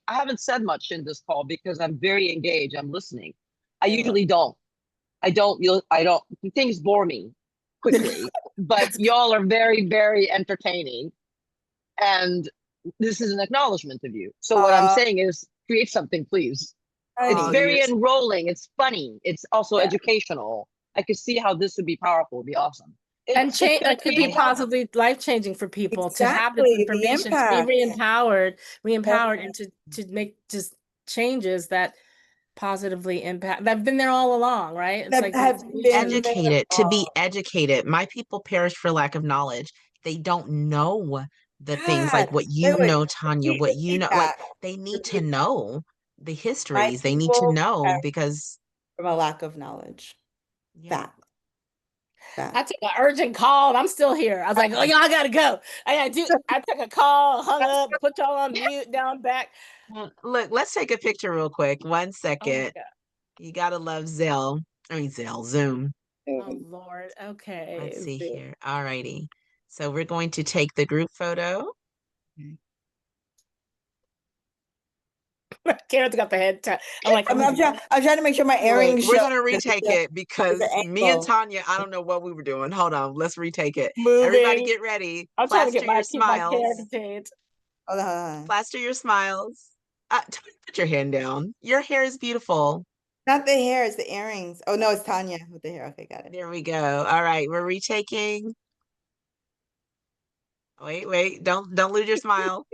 haven't said much in this call because I'm very engaged. I'm listening. I I love usually don't. I don't, things bore me quickly, but y'all are very, very entertaining. And this is an acknowledgement of you. So what I'm saying is create something, please. It's Honey, very enrolling. It's funny. It's also Yeah. educational. I could see how this would be powerful. It'd be awesome. And It's gonna it could be create health. positively life-changing for people to have this exactly, the information, to impact. be re-empowered and to make just changes that positively impact. I've been there all along, right? It's That like have we been should- Educated, to be all. educated. My people perish for lack of knowledge. They don't know the things like God. what you Wait, know, Tanya, what you repeat know, like that. they need to Repeat. know the My histories. They need to people know perish because from a lack of knowledge. yeah. Fact. Fact. I took an urgent call and I'm still here. I was like, oh, y'all gotta go. I took a call, hung up, put y'all on mute, down back. Look, let's take a picture real quick. 1 Oh my second. God. You gotta love Zelle. I mean Zoom. Oh Lord. Okay. Let's see here. All righty. So we're going to take the group photo. Karen's got the head. I'm like, I'm trying to make sure my Wait, earrings we're show gonna retake it because the me and angle. Tanya, I don't know what we were doing. Hold on, let's retake it. Everybody moving. get ready. I'm trying to Plaster get your keep my smiles. hair contained. Hold on. Plaster your smiles. Put your hand down. Your hair is beautiful. Not the hair, it's the earrings. Oh no, it's Tanya with the hair. Okay, got it. There we go. All right, we're retaking. Wait, don't lose your smile.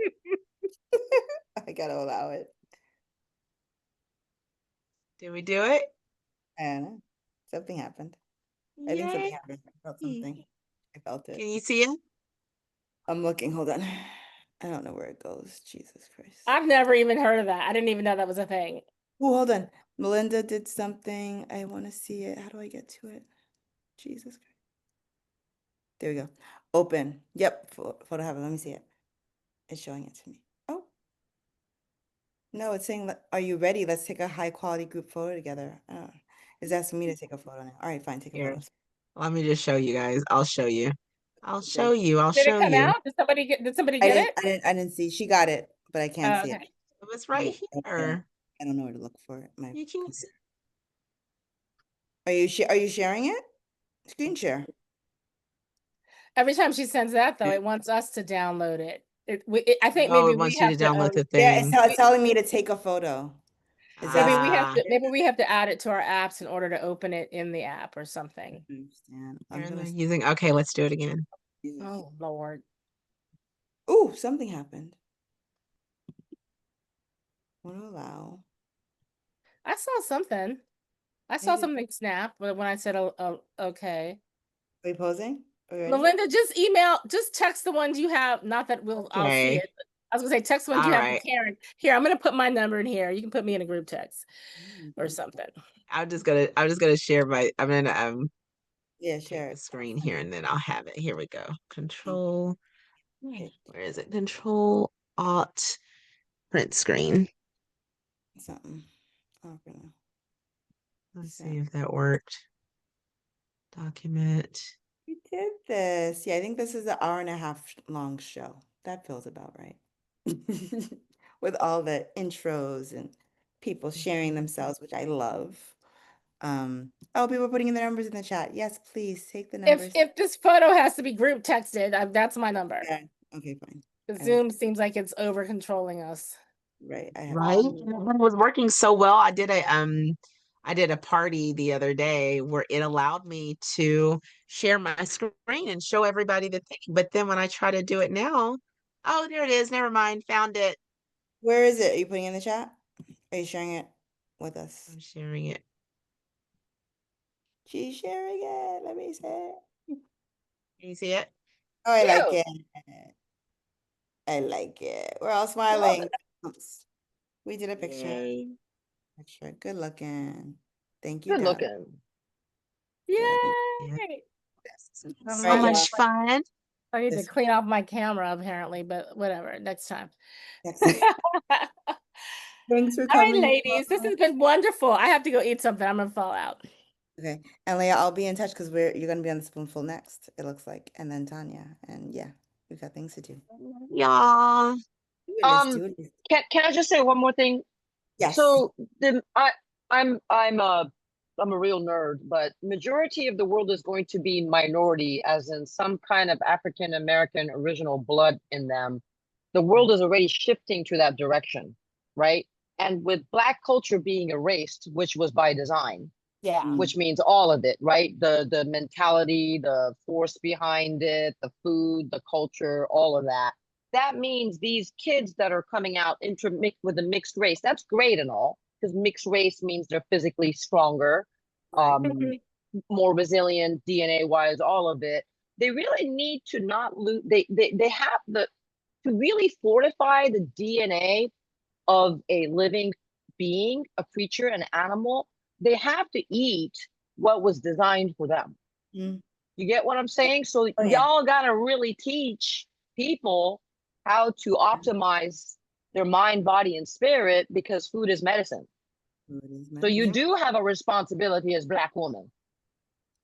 I gotta allow it. Did we do it? I don't know. Something happened. I think something Yay. happened. I felt something. I felt it. Can you see it? I'm looking. Hold on. I don't know where it goes. Jesus Christ. I've never even heard of that. I didn't even know that was a thing. Oh, hold on. Melinda did something. I want to see it. How do I get to it? Jesus Christ. There we go. Open. Yep. Photo habit. Let me see it. It's showing it to me. Oh. No, it's saying, are you ready? Let's take a high quality group photo together. Oh. It's asking me to take a photo now. All right, fine. Take a Here. photo. Let me just show you guys. I'll show you. I'll Okay. show you. I'll Did it show come you. out? Did somebody get it? I didn't see. She got it, but I can't see Okay. it. It's right here. I don't know where to look for it. My You can see. Are you sharing it? Screen share. Every time she sends that though, it wants us to download it. I think Oh, maybe it wants we you have to download the Yeah, thing. it's telling me to take a photo. Is that maybe we have to add it to our apps in order to open it in the app or something. I understand. Here, I'm gonna using. Okay, let's do it again. Oh Lord. Oh, something happened. Want to allow. I saw something. I saw something snap, but when I said okay. Are you posing? Are you ready? Melinda, just text the ones you have. Not that I'll see Okay. it. I was gonna say text the ones All you have right. to Karen. Here, I'm gonna put my number in here. You can put me in a group text or something. I'm just gonna share my. I'm gonna Yeah, take share the it. screen here, and then I'll have it. Here we go. Control. Okay. Where is it? Control Alt print screen. Something. Oh, gonna. Let's see if that worked. Document. We did this. Yeah, I think this is an hour and a half long show. That feels about right. With all the intros and people sharing themselves, which I love. Oh, people are putting in their numbers in the chat. Yes, please take the numbers. If this photo has to be group texted, that's my number. Yeah. Okay, fine. The Zoom seems like it's over controlling us. Right. Right. It was working so well. I did a party the other day where it allowed me to share my screen and show everybody the thing. But then when I try to do it now, oh, there it is. Never mind. Found it. Where is it? Are you putting it in the chat? Are you sharing it with us? I'm sharing it. She's sharing it. Let me see it. Can you see it? Oh, I like it. I like it. We're all smiling. We did a picture. Yay. Picture. Good looking. Thank you, Good Dad. looking. Yay! So Right, much fun. I need to clean off my camera apparently, but whatever, next time. Thanks for All right, coming. ladies, this has been wonderful. I have to go eat something. I'm gonna fall out. Okay. And Leah, I'll be in touch because you're gonna be on the Spoonful next, it looks like. And then Tanya. And yeah, we've got things to do. Yeah. Let's do it. Can I just say one more thing? Yes. So I'm I'm a real nerd, but majority of the world is going to be minority, as in some kind of African American original blood in them. The world is already shifting to that direction, right? And with Black culture being erased, which was by design, Yeah. which means all of it, right? The mentality, the force behind it, the food, the culture, all of that. That means these kids that are coming out intermixed with a mixed race, that's great and all, because mixed race means they're physically stronger, Right. more resilient, DNA wise, all of it. They really need to not lose, they have to really fortify the DNA of a living being, a creature, an animal. They have to eat what was designed for them. Mm. You get what I'm saying? So Oh, yeah. y'all got to really teach people how to optimize their mind, body, and spirit, because food is medicine. Food is So you medicine. do have a responsibility as Black women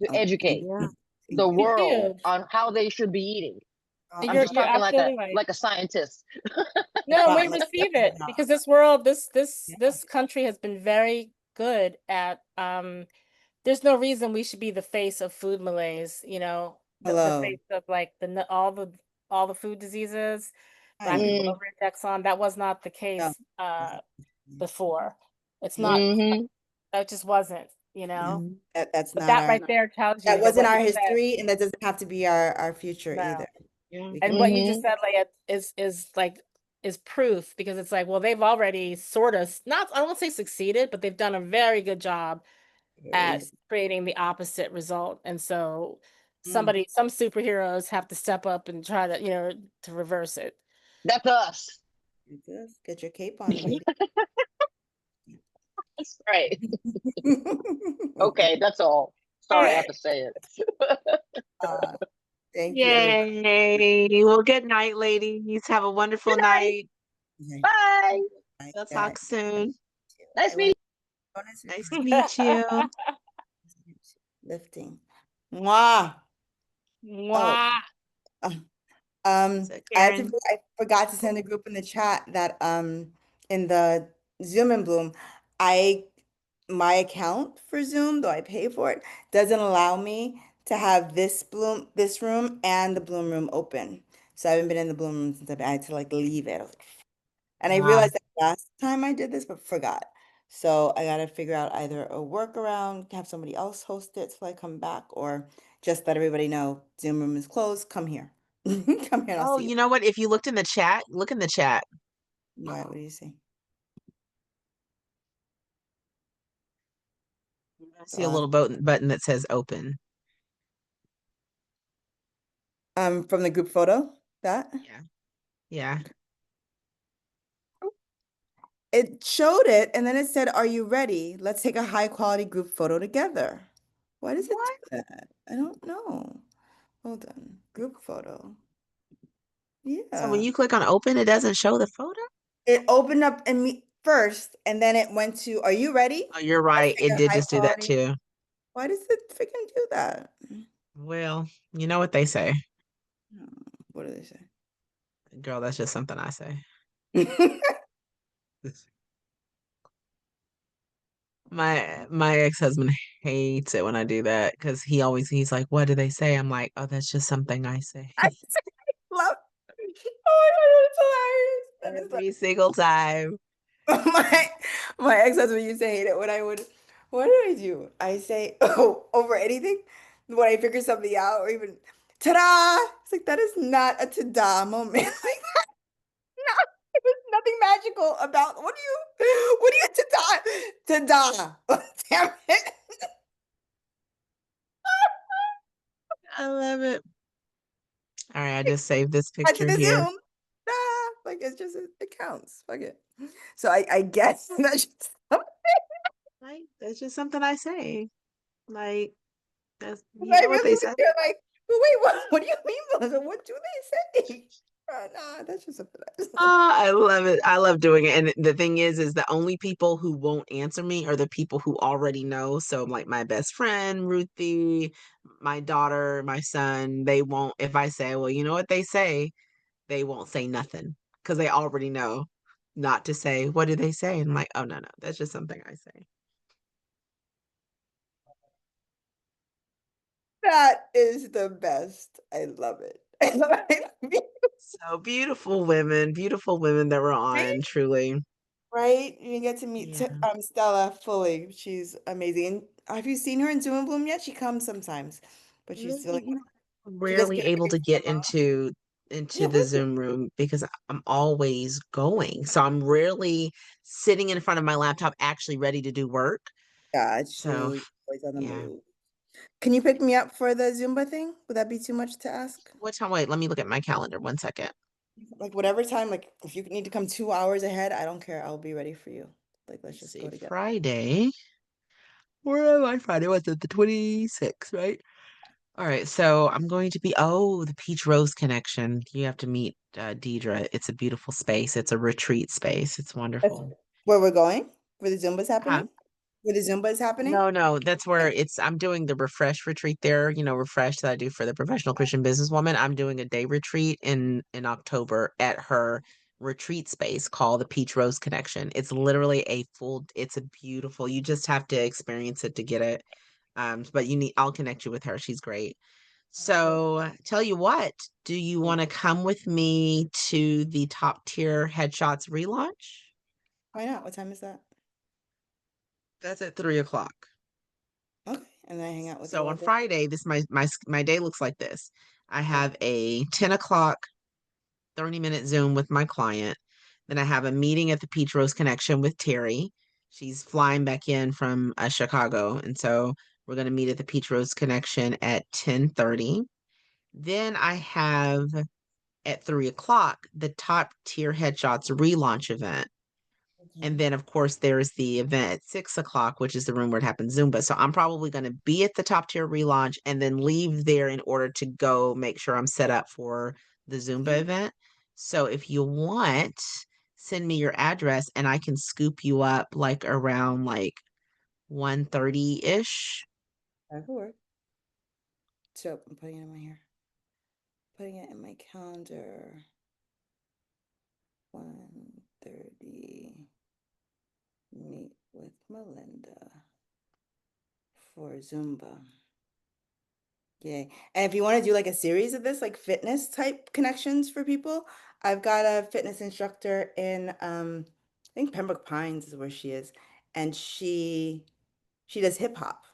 to Oh, educate yeah. the Thank you. world do. on how they should be eating. Oh, I'm just You're talking absolutely right. like a scientist. No, Well, we like, receive it yeah. because this world, Yeah. this country has been very good at there's no reason we should be the face of food malaise, you know, the Hello. face of like all the food diseases I Black know. people Mm, over-index on. That was not the No. case before. It's Thank not, you. mm-hmm. that just wasn't, you Yeah. know. That's But not that our right there tells that you that wasn't what our you said, history, and that doesn't have to be our future no. either. Yeah. We And can what you just Mm-hmm. said, like, is like is proof because it's like, well, they've already sort of not, I won't say succeeded, but they've done a very good job at erase. creating the opposite result. And so Mm. some superheroes have to step up and try to, you know, to reverse it. That's us. Get your cape on, lady. That's right. Okay, that's all. All Sorry, I have right. to say it. Uh, thank you, everybody. Yay. Well, good night, ladies. Have a wonderful Good night. night. Okay. Bye. Bye, We'll guys. talk soon. Nice I meeting went bonus Nice report. to meet you. Lifting. Mwah. Oh, Mwah. uh, So, Karen. I forgot to send a group in the chat that in the Zoom and Bloom, I my account for Zoom, though I pay for it, doesn't allow me to have this room and the Bloom room open. So I haven't been in the Bloom room since I had to like leave it. I was like, and I Ah, realized that last time I did this, but forgot. So I gotta figure out either a workaround, have somebody else host it till I come back, or just let everybody know Zoom room is closed. Come here. Come here and I'll oh, see you. you know what? If you looked in the chat, look in the chat. All right, what do you see? I see a Uh, little button that says open. from the group photo, that Yeah. Yeah. it showed it, and then it said, "Are you ready? Let's take a high quality group photo together." Why does it What? do that? I don't know. Hold on, group photo. So when Yeah. you click on open, it doesn't show the photo? It opened up and me first, and then it went to, "Are you ready? Oh, you're Let's right. take It a did high just do that quality." too. Why does it freaking do that? Well, you know what they say. Oh, what do they say? Girl, that's just something I say. My ex-husband hates it when I do that because he's like, what do they say? I'm like, oh, that's just something I say. I love. Oh my God, it's hilarious. That is Every single time. my my ex-husband used to hate it when I would, what do I do? I say, oh, over anything when I figure something out, or even ta-da. It's like, that is not a ta-da moment. Like, no, there's nothing magical about what do you ta-da? Ta-da. Damn it. I love it. All right, I just saved this I to picture the here. Zoom. Like, it's just it counts. Fuck it. So I guess that's just Like, that's just something I say. Like, that's I you know what really they was say. there like, but wait, what do you mean, Melissa? What do they say? Nah, that's just something I Oh, I love it. I love doing it. And the thing is the only people who won't answer me are the people who already know. So like my best friend, Ruthie, my daughter, my son, they won't, if I say, well, you know what they say, they won't say nothing because they already know not to say, what do they say? And I'm like, oh, no, that's just something I say. That is the best. I love it. I love it. So beautiful women that were Right? on, truly. Right? You get to meet Yeah. Stella fully. She's amazing. Have you seen her in Zoom and Bloom yet? She comes sometimes, but she's Mm, still like, I'm she does rarely get able very to get solo. into Yeah, the what is it? Zoom room because I'm always going. So I'm rarely sitting in front of my laptop actually ready to do work. Yeah, it's So true. You're always on the yeah. move. Can you pick me up for the Zumba thing? Would that be too much to ask? What time? Wait, let me look at my calendar 1 second. Like whatever time, like if you need to come 2 hours ahead, I don't care. I'll be ready for you. Like let's Let's just see. go together. Friday. Where am I? Friday was it the 26th, right? All right, so I'm going to be the Peach Rose Connection. You have to meet Deidre. It's a beautiful space. It's a retreat space. It's That's wonderful. where we're going, where the Zumba's Huh? happening. Where the Zumba is happening. No, that's where Okay. I'm doing the refresh retreat there, refresh that I do for the professional Christian businesswoman. I'm doing a day retreat in October at her retreat space called the Peach Rose Connection. It's literally it's a beautiful, you just have to experience it to get it. But I'll connect you with her. She's great. Okay. So, tell you what, do you want to come with me to the top tier headshots relaunch? Why not? What time is that? That's at 3 o'clock. Okay. And then I hang out with you So all on day. Friday, my day looks like this. I Okay. have a 10 o'clock 30-minute Zoom with my client. Then I have a meeting at the Peach Rose Connection with Terry. She's flying back in from Chicago, and so we're going to meet at the Peach Rose Connection at 10:30. Then I have at 3 o'clock the top tier headshots relaunch event. And Okay. then, of course, there's the event at 6 o'clock, which is the room where it happens Zumba. So I'm probably going to be at the top tier relaunch and then leave there in order to go make sure I'm set up for the Zumba Zoom. event. So if you want, send me your address and I can scoop you up like around like 1:30-ish. That could work. So I'm putting it in my hair. Putting it in my calendar. 1:30. Meet with Melinda for Zumba. Yay. And if you want to do like a series of this, like fitness type connections for people, I've got a fitness instructor in I think Pembroke Pines is where she is. And she does hip hop.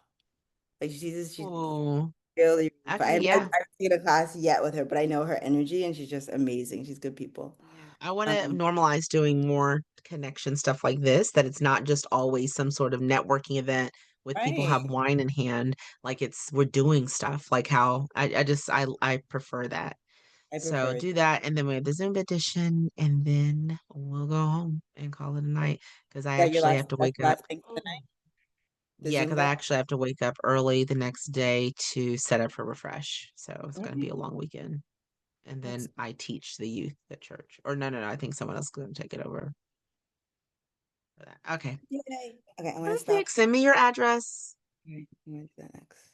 Like she's Oh, really, really fun. okay, I yeah. haven't taken a class yet with her, but I know her energy and she's just amazing. She's good people. Yeah, I want to Um, normalize doing more connection stuff like this, that it's not just always some sort of networking event with people right. have wine in hand. Like we're doing stuff like how I prefer that. I So prefer it. do that. And then we have the Zoom edition and then we'll go home and call it a night because I That your actually have to that's wake the up. last thing for the night, the Yeah, because I Zumba. actually have to wake up early the next day to set up for refresh. So it's going to be Okay. a long weekend. And That's then I teach the youth at church. Or no, I think someone else is going to take it over for that. Okay. yay. Okay, I'm gonna stop. Perfect. Send me your address. Okay, I'm gonna do that next.